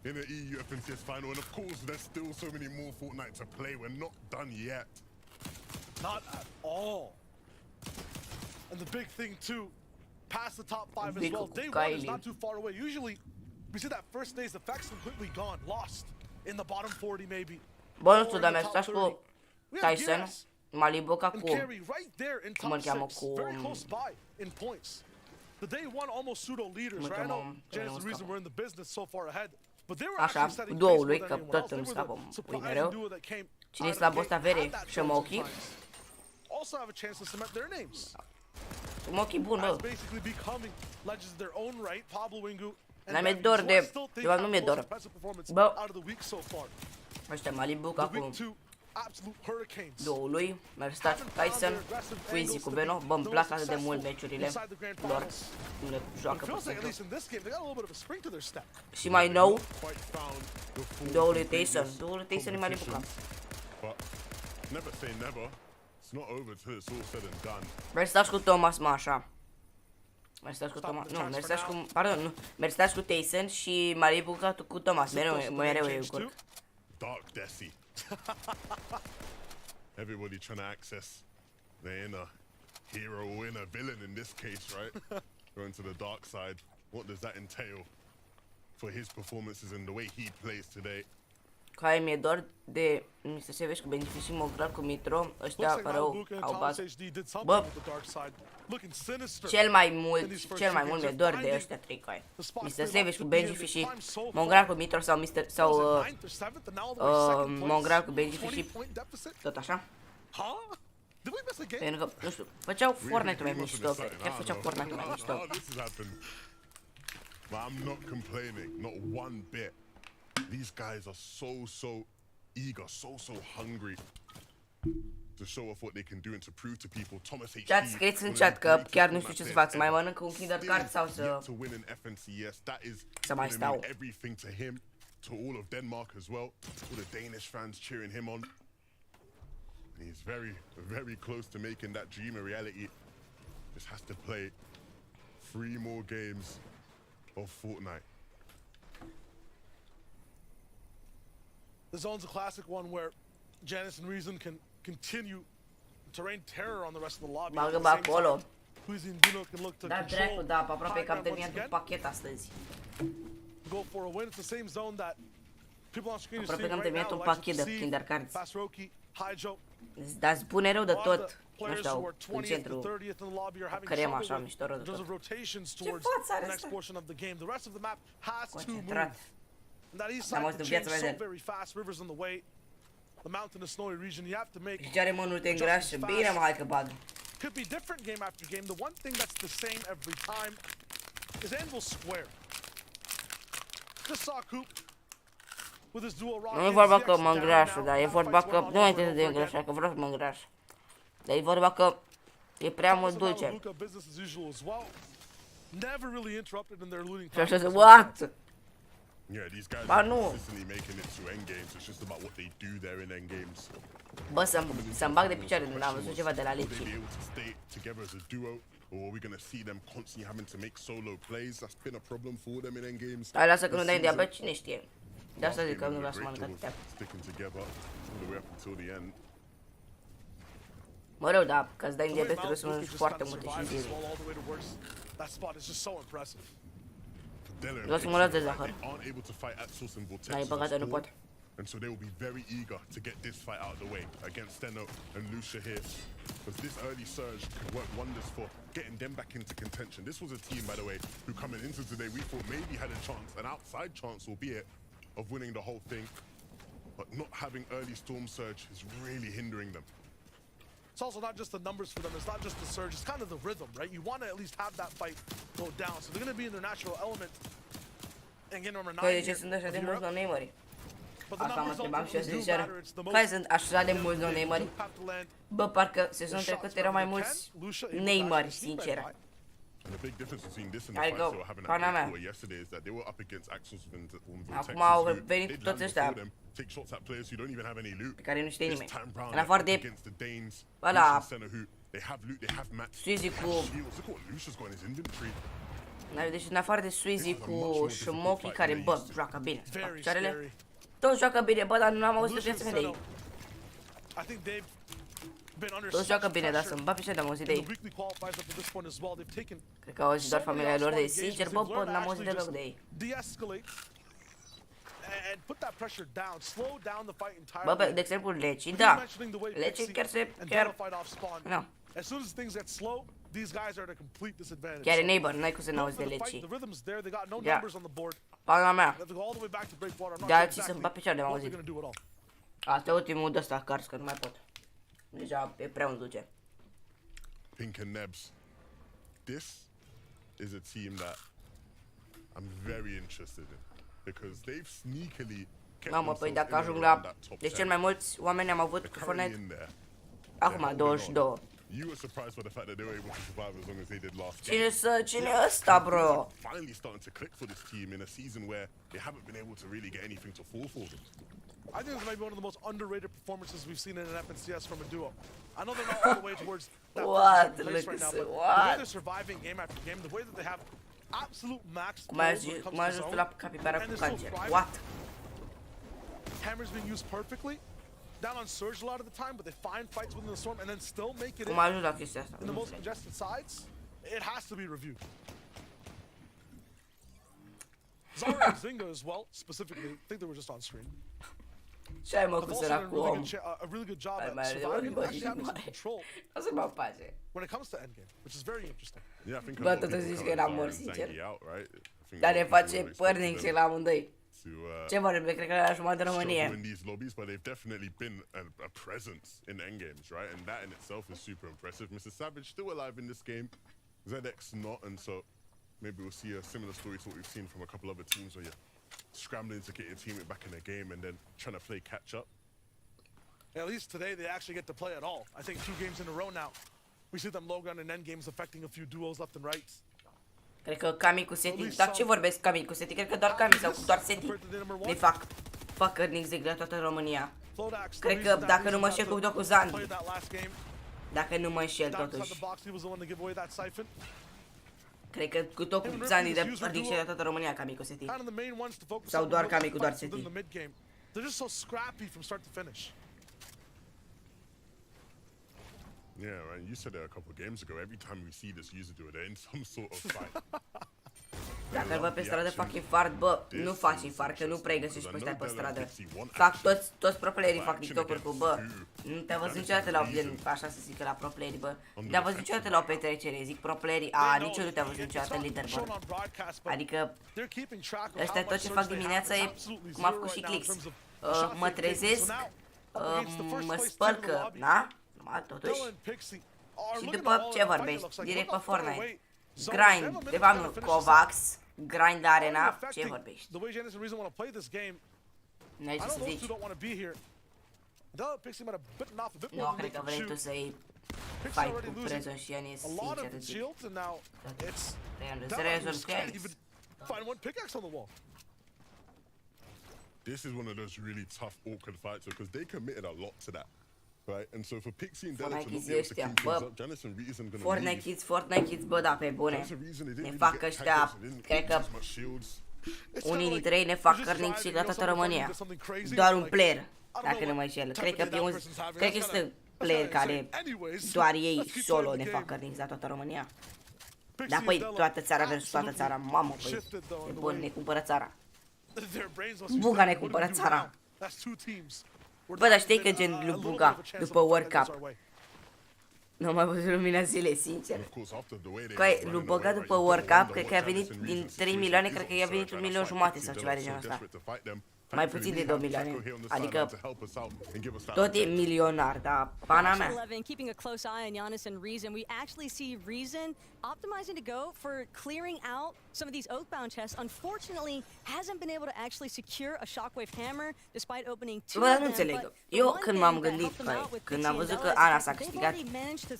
in the EU FNCS final. And of course, there's still so many more Fortnite to play. We're not done yet. Not at all. And the big thing too, past the top 5 as well. Day 1 is not too far away. Usually, we see that first day's effects completely gone, lost in the bottom 40 maybe. Bonusul de Merstaș cu Tyson, Malibuca cu, cum îl cheamă, cu... The day 1 almost pseudo leaders, right? I know Jan's the reason we're in the business so far ahead. But they were așa, cu duoului, că tot îmi scapă mereu. Cine-i slabul ăsta vere? Shamoki. Shamoki bun, bă. N-am e dor de... Eu nu mi-e dor. Bă, ăștia Malibuca cu duoului, Merstaci cu Tyson, Queasy cu Beno. Bă, îmi plac atât de mult meciurile lor. Nu le joacă pe și mai nou, duoului Tyson. Duoului Tyson e Malibuca. Merstaci cu Thomas, mă, așa. Merstaci cu Thomas, nu, Merstaci cu, pardon, nu. Merstaci cu Tyson și Malibuca cu Thomas. Mereu e curc. Everybody trying to access their inner hero or inner villain in this case, right? Going to the dark side. What does that entail for his performances and the way he plays today? Care mi-e dor de Mr. Savage cu Beneficii, Mogral cu Mitro, ăștia rău au bat. Bă, cel mai mult mi-e dor de ăștia trei coi. Mr. Savage cu Beneficii, Mogral cu Mitro sau Mogral cu Beneficii, tot așa. Pentru că, nu știu, făceau Fortnite-ul mai mișto, chiar făceau Fortnite-ul mai mișto. I'm not complaining, not one bit. These guys are so eager, so hungry to show off what they can do and to prove to people. Thomas HD. Chat, scrieți în chat că chiar nu știu ce să fac, să mai mănânc un Kinder Card sau să mai stau. Everything to him, to all of Denmark as well, all the Danish fans cheering him on. And he's very close to making that dream a reality. Just has to play 3 more games of Fortnite. The zone's a classic one where Janice and Reason can continue to rain terror on the rest of the lobby. Bagă acolo. Da, dracu, da, aproape că am terminat un pachet astăzi. Go for a win. It's the same zone that people on screen are aproape că am seeing right terminat now. un pachet de Kinder Cards. Hydro. Dar spune rău de tot. Nu știu, în centru, crema așa, mișto rău de tot. Ce față are ăsta? Concentrat. N-am auzit în viața mea de el. Și ce are mă, nu te îngrașă? Bine, mă, hai că bag. Could be different game after game. The one thing that's the same every time is Anvil Square. Just saw Coop with his dual rock. Nu e vorba că mă îngrașă, dar e vorba că nu mai trebuie de îngrașa, că vreau să mă îngraș. Dar e vorba că e prea mult dulce. Și așa se, what? Yeah, these guys are consistently making it to end games. It's just about what they do there in end games. Bă, să-mi bag de picioare, n-am văzut ceva de la LEII. Together as a duo, or are we gonna see them constantly having to make solo plays? That's been a problem for them in end games. Hai, lasă că nu dai în diabet, cine știe. De asta zic Last că game nu was vreau a să mănânc great atâtea. job of sticking together all the way up until the end. Mă rog, da, ca să dai în The way diabet trebuie să Mount mănânci could foarte just multe kinda și survive as zile. well all the way to worse. That spot is just so impressive. Della Vreau să mă las de zahăr. they aren't able to fight at source and vortex. N-ai păcate, nu pot. And so they will be very eager to get this fight out of the way against Steno and Lucia here. Because this early surge could work wonders for getting them back into contention. This was a team, by the way, who coming into today we thought maybe had a chance, an outside chance albeit, of winning the whole thing. But not having early storm surge is really hindering them. It's also not just the numbers for them. It's not just the surge. It's kind of the rhythm, right? You want to at least have that fight go down. So they're going to be in their natural element. And game number 9 Păi de ce here sunt așa of de mulți Europe. no-nameri? But the Asta mă numbers întrebam și eu, ultimately do sincer. matter. It's the most Care sunt așa de mulți no-nameri? you have to land Bă, parcă the sezonul shots trecut erau mai wherever they mulți can. Lucia able to Neymar, actually sneak sincer. that by. And the big difference between this and the Adică, fights they were having pana at mea. Breakwater yesterday is that they were up against Axel's Acum au venit toți ăștia take shots at players who don't even have any loot. pe care nu știe This nimeni. time round, În they're afară up de against the Danes, ăla, Lucian Senna, who they have loot, they have match. Suizi cu... Shields. Look what Lucia's got in his inventory. Deci în afară de Suizi cu Shmoki care, bă, joacă bine. Very Picioarele, scary. toți joacă bine, bă, dar nu am auzit de Lucian viața mea de Senna, ei. I think they've been under Toți such joacă bine, dar pressure să-mi bat picioare, n-am auzit de in the ei. weekly qualifiers up to this point as well. They've taken Cred că au auzit doar so many familia lor de ei. outside Sincer, engagements. bă, They've bă, learned n-am to auzit actually deloc de ei. just de-escalate and put that pressure down, slow down the fight entirely. Bă, de exemplu, Leci, But da. he's mentioning the way Leci Pixie chiar se... and chiar... Della fight off spawn. Nu. As soon as things get slow, these guys are at a complete disadvantage. Chiar e So, neighbor, n-ai cum să go n-auzi for de the fight, Leci. the rhythm's there, they got no Yeah. numbers on the board. Pana mea. They have to go all the way back to Breakwater. I'm not De sure alții să-mi bat exactly picioare, am what they're auzit. gonna do at all. Asta e ultimul de ăsta, cars, că nu mai pot. Deja e prea un duce. Pink and Nebs. This is a team that I'm very interested in because they've sneakily kept Mamă, păi themselves dacă in and ajung around la... that top Deci 10. cel mai mulți oameni am avut They're cu currently Fortnite. in there. Acum, They're 22. holding on. You were surprised by the fact that they were able to survive as long as they did last game. Cine e ăsta, bro? Finally starting to click for this team in a season where they haven't been able to really get anything to fall for them. I think this might be one of the most underrated performances we've seen in an FNCS from a duo. I know they're not all the way towards that What? first place right now, but the way What? they're surviving game after game, the way that they have absolute max Cum ai skills when it comes ajuns to tu zone, la capibara and cu they're still cancer? thriving. What? Hammers being used perfectly, down on Surge a lot of the time, but they find fights within the storm and then still make it Cum in, ai ajuns la chestia asta? in the Nu most înțeleg. congested sides. It has to be reviewed. Zara and Zynga as well, specifically, I think they were just on screen. Ce ai mă Have cu also done săracul om? a really good job Ai at mai are de surviving vorbă and și actually having some mai. control O să mă pace. when it comes to endgame, which is very interesting. Yeah, I think a Bă, lot of tot people zici count că eram Zara mort, and sincer. Zangi out, right? I think Dar a ne lot of people face were părnic expecting și them la amândoi. to Ce vorbim? Cred că era jumătate de struggle România. in these lobbies, but they've definitely been a presence in endgames, right? And that in itself is super impressive. Mr. Savage still alive in this game, ZX not, and so maybe we'll see a similar story to what we've seen from a couple other teams where you're scrambling to get your teammate back in the game and then trying to play catch up. At least today they actually get to play at all. I think 2 games in a row now. We see them low gun in end games affecting a few duos left and right. Cred că Cami cu Seti, dar ce vorbesc Cami cu Seti? Cred că doar Cami sau doar Seti ne fac fucking zig de toată România. Flodax, Cred că dacă nu mă înșel cu Zandi, dacă nu mă înșel totuși, cred că cu tot cu Zandi de părnic și de toată România Cami cu Seti. Sau doar Cami cu doar Seti. They're just so scrappy from start to finish. Yeah, right. You said it a couple of games ago. Every time we see this user do it, they're in some sort of fight. Dacă îl văd pe stradă fac infart, bă, nu faci infart, că nu prea găsești pe ăștia pe stradă. Fac toți pro-playerii fac TikTok-uri cu, bă, nu te-a văzut niciodată la, așa să zic, la pro-playerii, bă. Nu te-a văzut niciodată la o petrecere, zic pro-playerii, nici eu nu te-a văzut niciodată în leaderboard. Adică, ăștia tot ce fac dimineața e cum a făcut și Clix. Mă trezesc, mă spăl că, na? Totuși. Și după ce vorbești? Direct pe Fortnite. Grind, de fapt nu, Covax, Grind Arena, ce vorbești? N-ai ce să zici. Nu, cred că vrei tu să iei fight cu Prezon și Ianis, sincer îți zic. Rezon și Ianis. This is one of those really tough, awkward fights because they committed a lot to that. Right, and so for Pixie and Della to not be able to keep things up, Janice and Reason gonna Fortnite Kids, bă, da, pe bune. Ne fac ăștia, cred că Unii dintre ei ne fac cărnic și la toată România. Doar un player, dacă nu mă înșel. Cred că este player care doar ei solo ne fac cărnic la toată România. Dar păi, toată țara versus toată țara, mamă, păi, e bun, ne cumpără țara. Buga ne cumpără țara. Bă, dar știi că gen lui Buga, după World Cup, nu am mai văzut lumina zilei, sincer. Că lui Buga după World Cup, cred că a venit din 3 milioane, cred că i-a venit 1,5 milion sau ceva de genul ăsta. Mai puțin de 2 milioane, adică tot e milionar, dar pana mea. 11, keeping a close eye on Giannis and Reason, we actually see Reason optimizing to go for clearing out some of these oathbound chests. Unfortunately, hasn't been able to actually secure a shockwave hammer despite opening two. Bă, nu înțeleg. Eu când m-am gândit, când am văzut că Ana s-a câștigat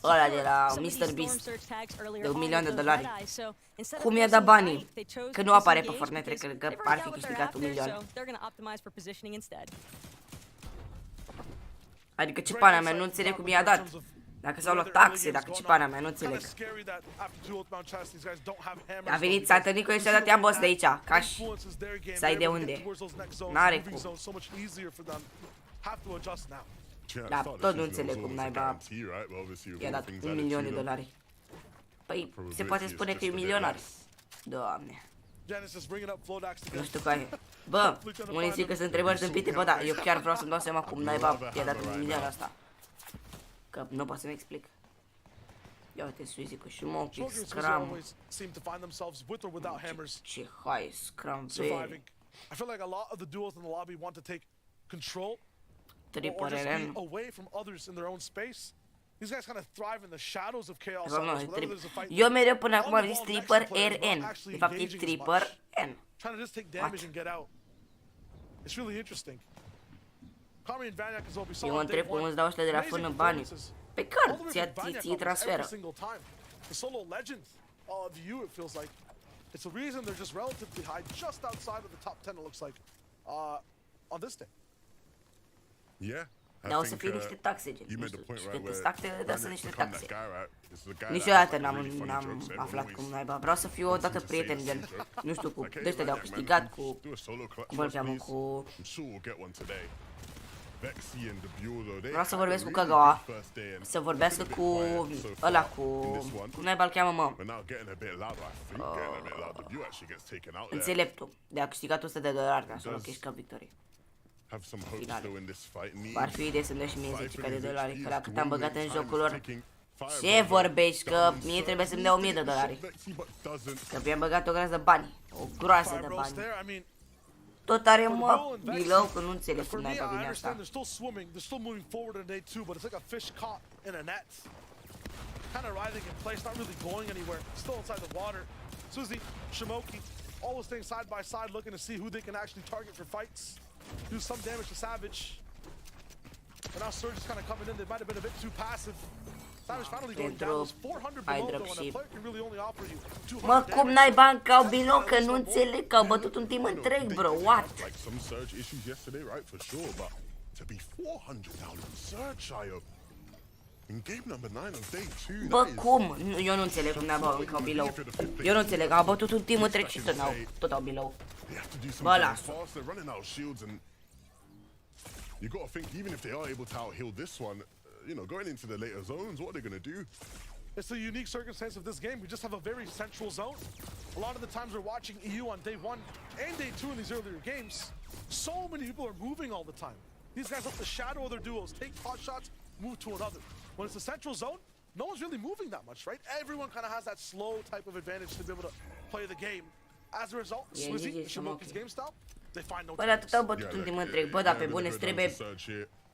ăla de la Mr. Beast de $1.000.000, cum i-a dat banii? Că nu apare pe Fortnite, cred că ar fi câștigat 1 milion. Adică ce pana mea, nu înțeleg cum i-a dat. Dacă s-au luat taxe, dacă ce pana mea, nu înțeleg. A venit satanicul și a dat, ia boss de aici, ca și să ai de unde. N-are cum. Dar tot nu înțeleg cum naiba i-a dat $1 milion. Păi, se poate spune că e milionar. Doamne. Nu știu care. Bă, unii zic că sunt întrebări tâmpite, bă, da, eu chiar vreau să-mi dau seama cum naiba i-a dat $1 milion asta. Că nu pot să-mi explic. Ia uite, Suizi-cu și Monkey, Scrum. Ce hai, Scrum, bă. Triple RN. These guys kind of thrive in the shadows of chaos. Eu mereu până acum am zis Tripper RN. De fapt e Tripper N. Trying to just take damage and get out. It's really interesting. Eu mă întreb cum îți dau ăștia de la fână banii. Pe când? Ți-i transferă. The solo legend of you, it feels like. It's the reason they're just relatively high, just outside of the top 10, it looks like, on this day. Yeah. Dar o să fie niște taxe, gen, nu știu, și câte taxe, dar sunt niște taxe. Niciodată n-am aflat cum naiba, vreau să fiu odată prieten, gen, nu știu, cu de-ăștia de-au câștigat, cu, cum îl cheamă, cu... Vreau să vorbesc cu Kagawa, să vorbească cu ăla, cum naiba îl cheamă, mă, înțeleptul, de a câștigat $100 ca să mă chești ca victorie. Ar fi de să-mi dea și mie $10.000, că la cât am băgat în jocul lor. Ce vorbești, că mie trebuie să-mi dea $1.000. Că mi-am băgat o groază de bani, o groază de bani. Tot are mă, bilău, că nu înțeleg cum n-ai bine asta. Always staying side by side, looking to see who they can actually target for fights. Do some damage to Savage. And now Surge is kind of coming in. They might have been a bit too passive. Savage finally going down. Was 400 below though, and a player can really only offer you 200. Mă, cum n-ai bani ca bilou, că nu înțeleg, că au bătut un team întreg, bro, what? Like some Surge issues yesterday, right? For sure, but to be 400 down on Surge, Shio. In game number 9 of day 2. Bă, cum? Eu nu înțeleg cum n-ai bani ca bilou. Eu nu înțeleg, au bătut un team întreg și tot au bilou. Bă, lasă. You gotta think, even if they are able to out-heal this one, you know, going into the later zones, what are they gonna do? It's the unique circumstance of this game. We just have a very central zone. A lot of the times we're watching EU on day 1 and day 2 in these earlier games. So many people are moving all the time. These guys have to shadow their duos, take pot shots, move to another. When it's a central zone, no one's really moving that much, right? Everyone kind of has that slow type of advantage to be able to play the game. As a result, Swizzy, Shimoki's game style, they find no. Bă, dar tot au bătut un timp întreg. Bă, dar pe bune, trebuie...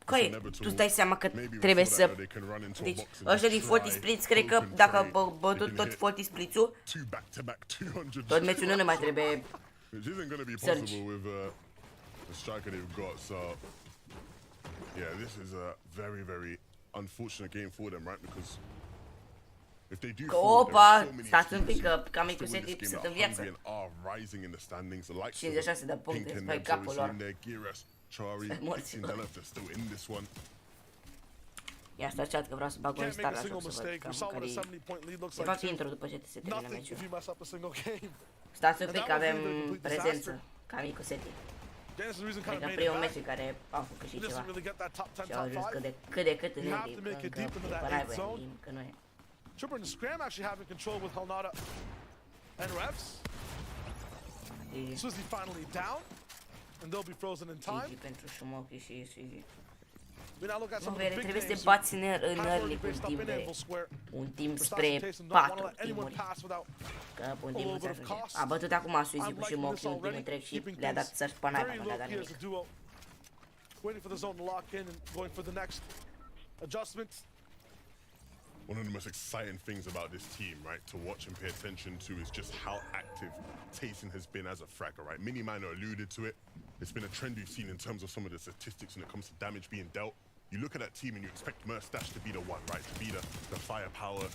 Coi, tu stai seama că trebuie să... Deci, ăștia din 40 splits, cred că dacă au bătut tot 40 splits-ul, tot meciul nu mai trebuie Surge. Yeah, this is a very, very unfortunate game for them, right? Because if they do opa, stați un pic că cam micu seti sunt în viață. 56 de puncte, spre capul lor. Ia stai chat că vreau să bag un star la joc să văd cam care-i... De fapt intru după ce se termină meciul. Stați un pic că avem prezență, ca micu Seti. Janus is the reason Cred kind că of în made it primul back. meci în care am făcut și He ceva. doesn't really get that top 10, Și au top ajuns 5. cât de cât în You have early, to make it încă deep into that părea eighth zone. că nu e. Trooper and Scram actually having control with Helnata and Revs. Swizzy finally down, and they'll be frozen in time. GG pentru Shumoki și We now look at nu some of the vede, big trebuie să names te bați în have early already cu un based up timp in de Anvil Square. un timp For spre Tyson don't want to 4 let anyone timuri. pass without Că pe un a timp nu little ți bit of ajunge. cost. A bătut acum Suizi I'm cu liking Shumoki this un timp already, întreg și keeping le-a dat things să-și panaiba, very nu le-a low dat key as nimic. a duo. Waiting for the zone to lock in and going for the next adjustment. One of the most exciting things about this team, right, to watch and pay attention to is just how active Tayson has been as a fragger, right? Mini Miner alluded to it. It's been a trend we've seen in terms of some of the statistics when it comes to damage being dealt. You look at that team and you expect Merstash to be the one, right? To be the firepower,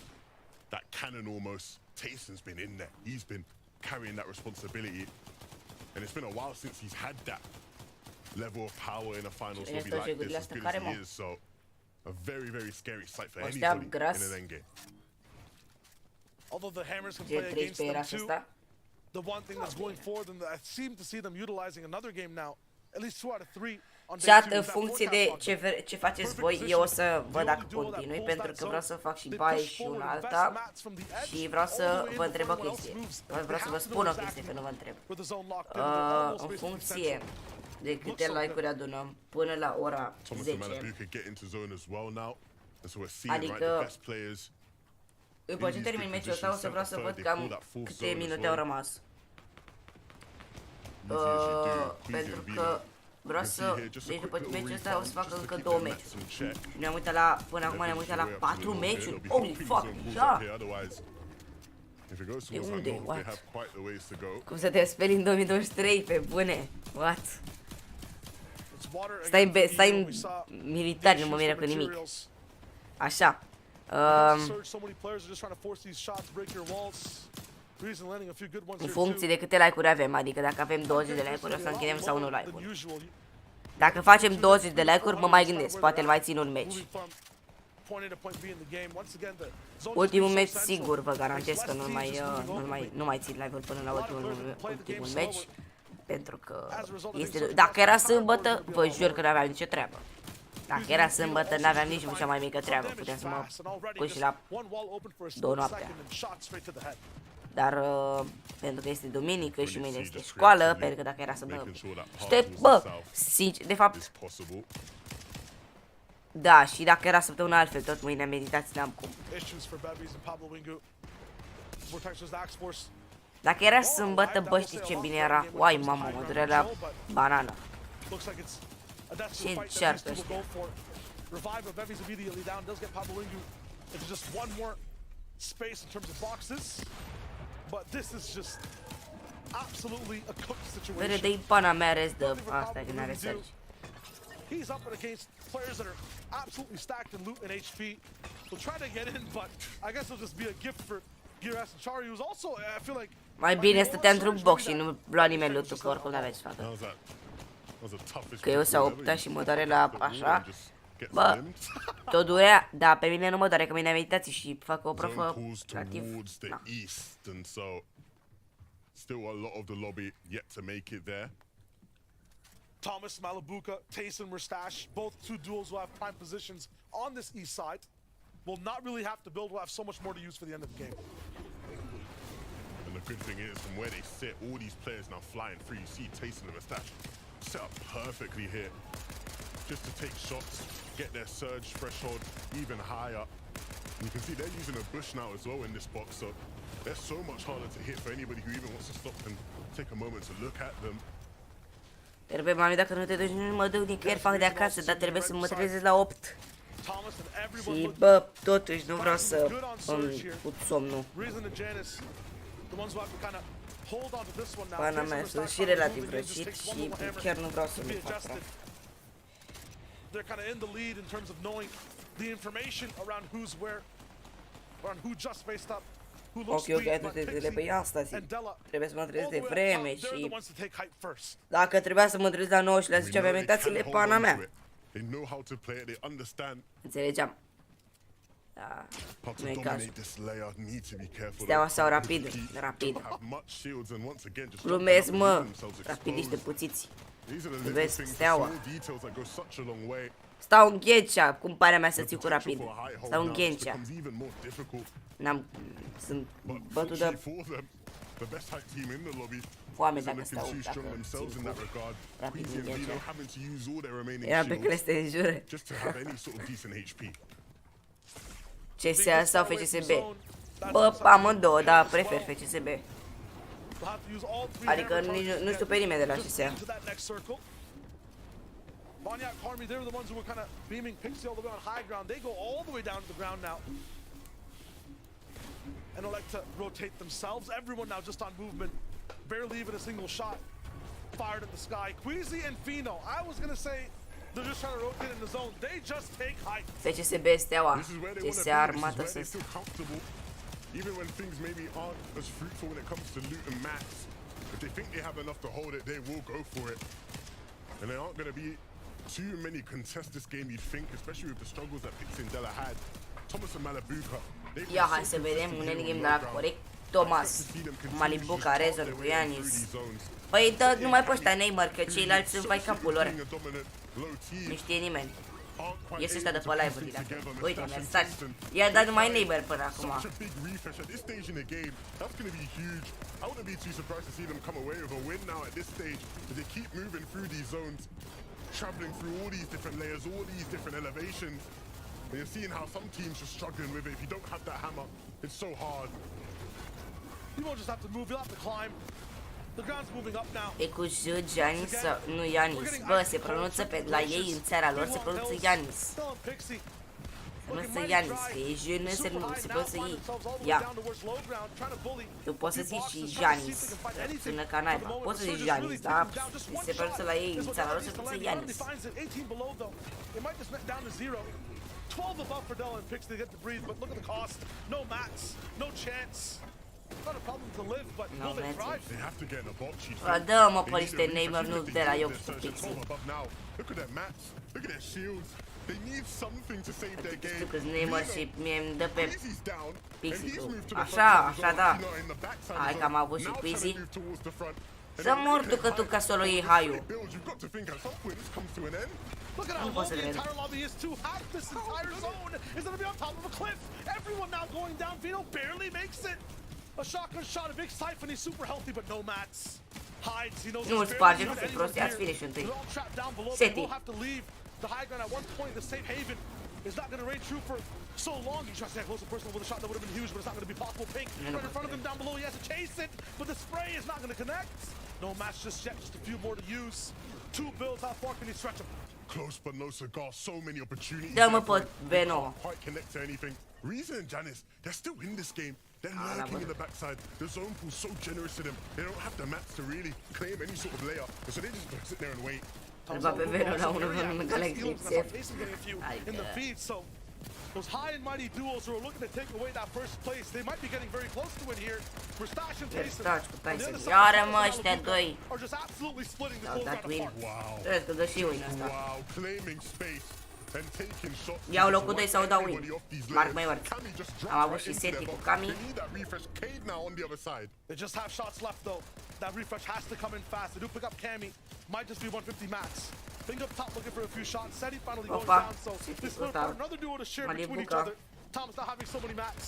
that cannon almost. Tayson's been in there. He's been carrying that responsibility. And it's been a while since he's had that level of power in a finals lobby like this, as good as he is. So a very, very scary sight for anybody in an endgame. Although the hammers can play against G13 era them too, asta. the one thing that's going for them that I seem to see them utilizing another game now, at least 2 out of 3 on day Chat, 2. în funcție de ce faceți voi, eu o să văd dacă continui, pentru că vreau să fac și baie și una alta și vreau să vă întreb o chestie. Vreau să vă spun o chestie, că nu vă întreb. În funcție de câte like-uri adunăm până la ora 10, adică după ce termin meciul ăsta o să vreau să văd cam câte minute au rămas. Pentru că vreau să... Deci după meciul ăsta o să fac încă 2 meciuri. Ne-am uitat la... Până acum ne-am uitat la 4 meciuri. Holy fuck, deja! De unde? What? Cum să te speli în 2023, pe bune? What? Stai în militar, nu mă miră cu nimic. Așa. În funcție de câte like-uri avem, adică dacă avem 20 de like-uri o să închidem sau nu like-uri. Dacă facem 20 de like-uri mă mai gândesc, poate îl mai țin un meci. Ultimul meci sigur vă garantez că nu mai țin live-ul până la ultimul meci. Pentru că este... Dacă era sâmbătă, vă jur că n-aveam nicio treabă. Dacă era sâmbătă, n-aveam nici cea mai mică treabă. Puteam să mă culc și la 2 noaptea. Dar pentru că este duminică și mâine este școală, pentru că dacă era sâmbătă... Bă, sincer, de fapt... Da, și dacă era săptămâna altfel, tot mâine meditați n-am cum. Dacă era sâmbătă, bă, știi ce bine era? Uai, mamă, mă durea la banana. Ce încearcă ăștia? Vede, dă-i pana mea rest de asta, că n-are surge. He's up against players that are absolutely stacked in loot and HP. Will try to get in, but I guess it'll just be a gift for Geras and Chari, who's also, I feel like... Mai bine stătea într-un box și nu lua nimeni loot-ul, că oricum n-avea ce să facă. Că eu s-a optat și mă doare la așa. Bă, tot durea, da, pe mine nu mă doare, că mine am meditații și fac o profă relativ. Na. Still a lot of the lobby yet to make it there. Thomas, Malabuka, Tayson, Merstash, both 2 duels will have prime positions on this east side. Will not really have to build, will have so much more to use for the end of the game. And the good thing is, from where they sit, all these players now flying free. You see Tayson and Merstash set up perfectly here. Just to take shots, get their surge threshold even higher. And you can see they're using a bush now as well in this box, so they're so much harder to hit for anybody who even wants to stop and take a moment to look at them. Trebuie, mami, dacă nu te duci, nu mă duc nicăieri, fac de acasă, dar trebuie să mă trezesc la 8. Și, bă, totuși nu vreau să îmi put somnul. Pana mea, sunt și relativ răcit și chiar nu vreau să-mi fac praf. Ok, atunci trebuie asta zic. Trebuie să mă trezesc de vreme și... Dacă trebuia să mă trezesc la 9 și la 10 aveam meditațiile, pana mea. Înțelegeam. Da, How to nu e cazul. dominate this layer, need to be careful. Steaua though. sau rapid? Don't Rapid. have much shields and once again just Glumesc, don't mă. leave themselves Rapidiști de exposed. puțiți. These are the Tu little vezi, things, the Steaua. small details that go such a long way. Stau în ghencea, cum pare mea să The țiu cu potential rapid. for a high hold Stau în now just ghencea. becomes even more difficult. N-am... Sunt But bătut fortunately de for them, the best hype team in the lobby foame isn't dacă looking stau, too strong dacă themselves in țin that cu regard. rapid Queasy în and Vino ghencea. having to use all their remaining Era pe shields creste în jură. just to have any sort of decent HP. CSA sau FCSB? Bă, amândouă, dar prefer FCSB. Adică nu știu pe nimeni de la CSA. Baniak, Harmy, they were the ones who were kind of beaming Pixie all the way on high ground. They go all the way down to the ground now. And elect to rotate themselves. Everyone now just on movement. Barely even a single shot fired at the sky. Queasy and Fino, I was going to say they're just trying to rotate in the zone. They just take height. FCSB, Steaua. This is where they want to CSA be. This armată is where they sus. feel comfortable. Even when things maybe aren't as fruitful when it comes to loot and mats. If they think they have enough to hold it, they will go for it. And there aren't going to be too many contests this game, you'd think, especially with the struggles that Pixie and Della had. Thomas and Malabuka. Ia, hai să vedem un endgame de la corect. Thomas, Malibuca, Rezor cu Yanis. Păi dă numai pe ăștia Neymar, că ceilalți sunt vai capul lor. Nu știe nimeni. Ies ăștia de pe live-uri dacă. Uite, mersați. I-a dat numai Neymar până acum. Such a big refresh at this stage in the game. That's going to be huge. I wouldn't be too surprised to see them come away with a win now at this stage. As they keep moving through these zones, traveling through all these different layers, all these different elevations. And you're seeing how some teams are struggling with it. If you don't have that hammer, it's so hard. You won't just have to move, you'll have to climb. The ground's moving up now. E cu J, Giannis sau... Nu, Yanis. Bă, se pronunță pe... La ei, în țara lor, se pronunță Yanis. Se pronunță Yanis, că e J, nu se pronunță I. Ia. Tu poți să zici și Giannis. Sună ca naiba. Poți să zici Giannis, dar se pronunță la ei, în țara lor, se pronunță Yanis. 12 above for Della and Pixie to get to breathe, but look at the cost. No mats, no chance. Not a problem to live, but will they thrive? They have to get in a box. Dă-mă pe niște Neymar, nu de la eu cu Pixie. Look at their mats. Look at their shields. They need something to save their game. Știu că-s Neymar și mie îmi dă pe Queasy's down, and Pixie he's tu. moved to the Așa, front as așa, well, da. you know, in the backside Hai as că am well. avut și Now trying to Queasy. move towards the front. And Să then mor look tu at că tu how ca să o iei the haiul. builds. You've got to think at some point this comes to an end. Look at how Nu low pot să the cred. entire lobby is too. Half this entire zone is gonna be on top of a cliff. Everyone now going down. Vino barely makes it. A shotgun shot, a big siphon. He's super healthy, but no mats. Hides. He knows Nu îl he's sparge, barely nu se anyone prost, ia-ți here. finish întâi. They're all trapped down below. Seti. They will have to leave the high ground. At one point, the safe haven is not going to reign true for so long. He tries to get close to personal with a shot that would have been huge, but it's not going to be possible. Pink right in front of him down below. He has to chase it, but the spray is not going to connect. No match just yet. Just a few more to use. Two builds. How far can he stretch them? Close but no cigar. So many opportunities. Dă-mă there for pe him. Beno. Can't quite connect to anything. Reason and Janice, they're still in this game. They're lurking in the backside. The zone pool's so generous to them. They don't have the mats to really claim any sort of layer. So they just sit there and wait. Îl va pe Vero la unul în Galaxy Safe. In the feed, so those high and mighty duos who are looking to take away that first place, they might be getting very close to it here. Mustache and Tayson. Mustache cu On the Tyson. other side, Iară mă, Malubuka ăștia doi. are just absolutely splitting the Au close dat round win. apart. Wow. Trebuie să dă și win asta. Wow, claiming space and taking shots. Iau locul 2 sau dau win. Everybody off these Marc layers. mai ori. Kami just dropped Am avut right și into Seti their cu box. Kami. They need that refresh. Cade now on the other side. They just have shots left though. That refresh has to come in fast. They do pick up Cammy. Might just be 150 max. Bing up top looking for a few shots. Seti finally going Opa. down. So Seti this split brutal. apart. Another duo to share between each Malibuca. other. Thomas not having so many mats.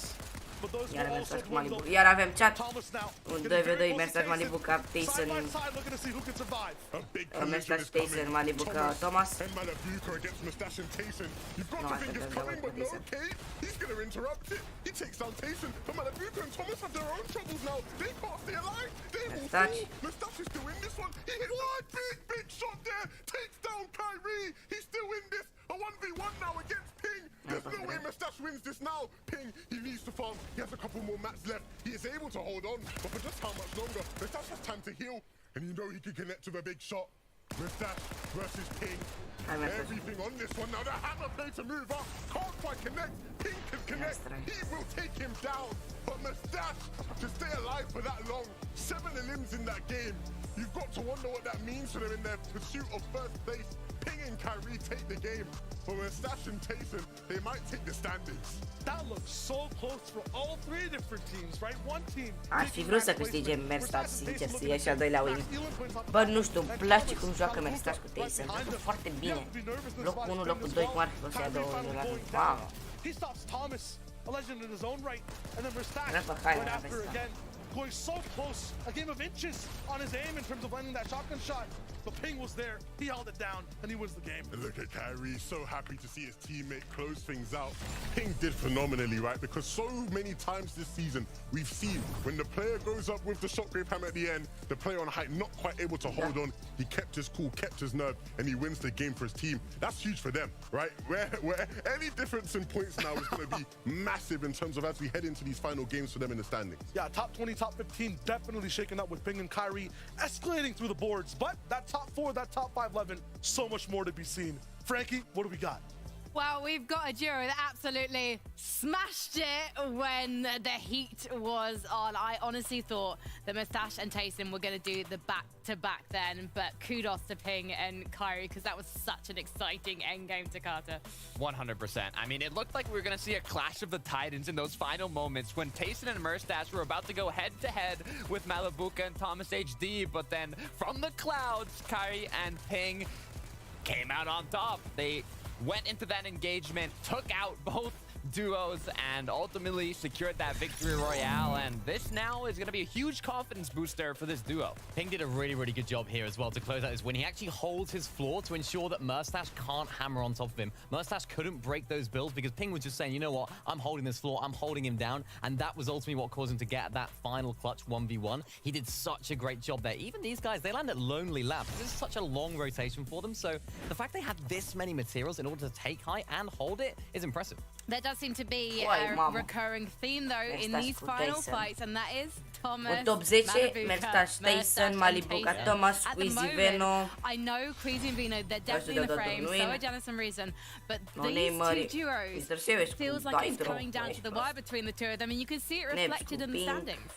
But those Iar will also mesaj cu dwindle. Malibuca. Iar avem chat. Thomas now. Un getting very 2v2 close to mesaj Tayson. Malibuca, Tyson. Side by side looking to see who can survive. A big collision Mesaj is coming. Tyson, Malibuca, Thomas. And Malabuka against Mustache and Tayson. You've got No, to I think think it's they'll coming, go but with no, Tayson. Cade. He's going to interrupt it. He takes down Tayson. But Malabuka and Thomas have their own troubles now. They can't stay alive. They will Mustache. fall. Mustache is still in this one. He hit one big shot there. Takes down Kyrie. He's still in this. A 1v1 now against Ping. There's no way Mustache wins this now. Ping, he needs to farm. He has a couple more mats left. He is able to hold on, but for just how much longer? Mustache has time to heal, and you know he can connect with a big shot. Mustache versus Ping. Everything on this one now. The hammer play to move up. Can't quite connect. Ping can connect. He will take him down. But Mustache, to stay alive for that long, 7 limbs in that game. You've got to wonder what that means for them in their pursuit of first place. Ping and Kyrie take the game, but when Stash and Tayson, they might take the standings. That looks so close for all three different teams, right? One team. Aș fi vrut să câștige Merstash, sincer, să ia și al doilea win. Bă, nu știu, îmi place cum joacă Merstash cu Tayson. Joacă foarte bine. Locul 1, locul 2, cum ar fi să ia 2 win-uri la rând. Mamă. He stops Thomas, a legend in his own right, and then Verstappen Rafa, hai, right Rafa, after Rafa. again, going so close, a game of inches on his aim in terms of landing that shotgun shot. The ping was there, he held it down, and he wins the game. And look at Kyrie, so happy to see his teammate close things out. Ping did phenomenally, right? Because so many times this season, we've seen when the player goes up with the shockwave hammer at the end, the player on height not quite able to hold on. He kept his cool, kept his nerve, and he wins the game for his team. That's huge for them, right? Where any difference in points now is going to be massive in terms of as we head into these final games for them in the standings. Yeah, top 20, top 15, definitely shaken up with Ping and Kyrie, escalating through the boards. But that top 4, that top 5, 11, so much more to be seen. Frankie, what do we got? Well, we've got a duo that absolutely smashed it when the heat was on. I honestly thought that Mustache and Tayson were going to do the back-to-back then, but kudos to Ping and Kyrie because that was such an exciting endgame to Carter. 100%. I mean, it looked like we were going to see a clash of the titans in those final moments when Tayson and Mustache were about to go head-to-head with Malabuka and Thomas HD, but then from the clouds, Kyrie and Ping came out on top. They went into that engagement, took out both duos, and ultimately secured that victory royale. And this now is going to be a huge confidence booster for this duo. Ping did a really, really good job here as well to close out his win. He actually holds his floor to ensure that Mustache can't hammer on top of him. Mustache couldn't break those builds because Ping was just saying, you know what, I'm holding this floor, I'm holding him down. And that was ultimately what caused him to get that final clutch 1v1. He did such a great job there. Even these guys, they land at lonely labs. This is such a long rotation for them. So the fact they had this many materials in order to take high and hold it is impressive. There does seem to be Uai, a mamă. recurring theme, though, in Merstash these cu final Tayson. fights, and that is Thomas, În top 10, Malabuka, Merstash, Tayson, Malibuka, and Tayson. Thomas, At the Squeezy, moment, Veno. I know Queasy and Vino, they're definitely in the frame, so are Janice and Reason, but these two duos feels like it's coming down to the wire between the two of them, and you can see it reflected in the standings.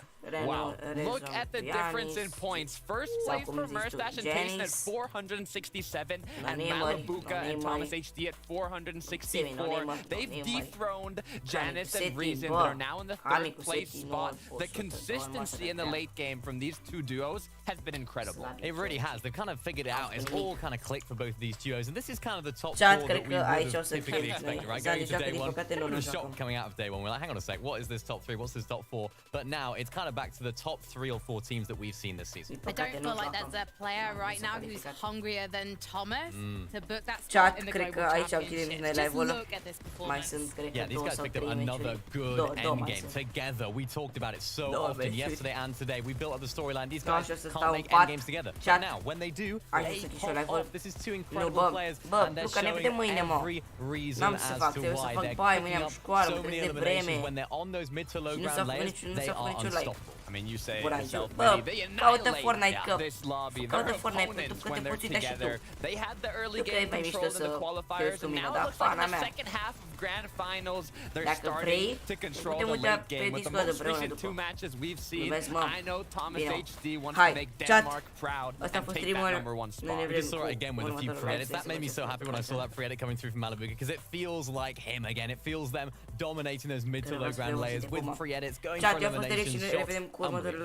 Wow, look at the difference in points. First place for Mustache and Tayson at 467, and Malabuka and Thomas HD at 464. They've dethroned Janice and Reason that are now in the third place spot. The consistency in the late game from these two duos has been incredible. It really has. They've kind of figured it out. It's all kind of clicked for both of these duos, and this is kind of the top Chat, four cred that we că would aici o have să typically fie. expected, right? Zani Going into joacă, day din one, păcate, nu a l shock joacă. coming out of day one. We're like, hang on a sec, what is this top 3? What's this top 4? But now it's kind of back to the top 3 or 4 teams that we've seen this season. I don't feel like there's a player right now who's hungrier than Thomas to book that spot Chat, in the cred că global aici au chirit championship. din Just live-ul ăla. look at this Mai performance. sunt, cred că Yeah, these 2 guys sau picked up 3 another meciuri. good Două mai endgame sunt. together. We talked about it so Două often meciuri. yesterday and today. We built up the storyline. These Nu, guys așa să can't stau în make pat. endgames together. But Chat. now, when they do, Hai să they se și pop live-ul. off. This is two Nu, incredible bă, players, bă, and they're Luca, ne showing vedem mâine, mă. every reason N-am ce as să fac, to trebuie să why fac they're baie, picking mâine am up școală, so mă many trezesc de eliminations vreme. when they're on those mid to low Și nu ground s-a făcut layers. niciun, nu They s-a făcut are niciun live. unstoppable. I mean, you say Bura, yourself, bă, Benny, they caută annihilate Fortnite, că this lobby. caută Their Fortnite, pentru opponents că when te they're poți uita și tu. together. They had the early Cred că e game mai mișto control in the să qualifiers, pierzi and lumina, now dar it looks like pana in the mea. second half of grand finals, they're Dacă starting vrei, to control putem the uita late pe game with the Discord most împreună recent după. 2 matches we've seen. Vezi, mă. I know Thomas Bine. HD wants Hai, to make chat. Denmark proud Ăsta a and fost take that streamer. number 1 Noi spot. ne We vedem just saw it again with a few free edits. That made me so happy when I saw that free edit coming through from Malabuka because it feels like him again. It feels them dominating those mid to low ground layers with free edits, going for Chat, eu a fost Sterix și eliminations, ne shots. revedem cu următorul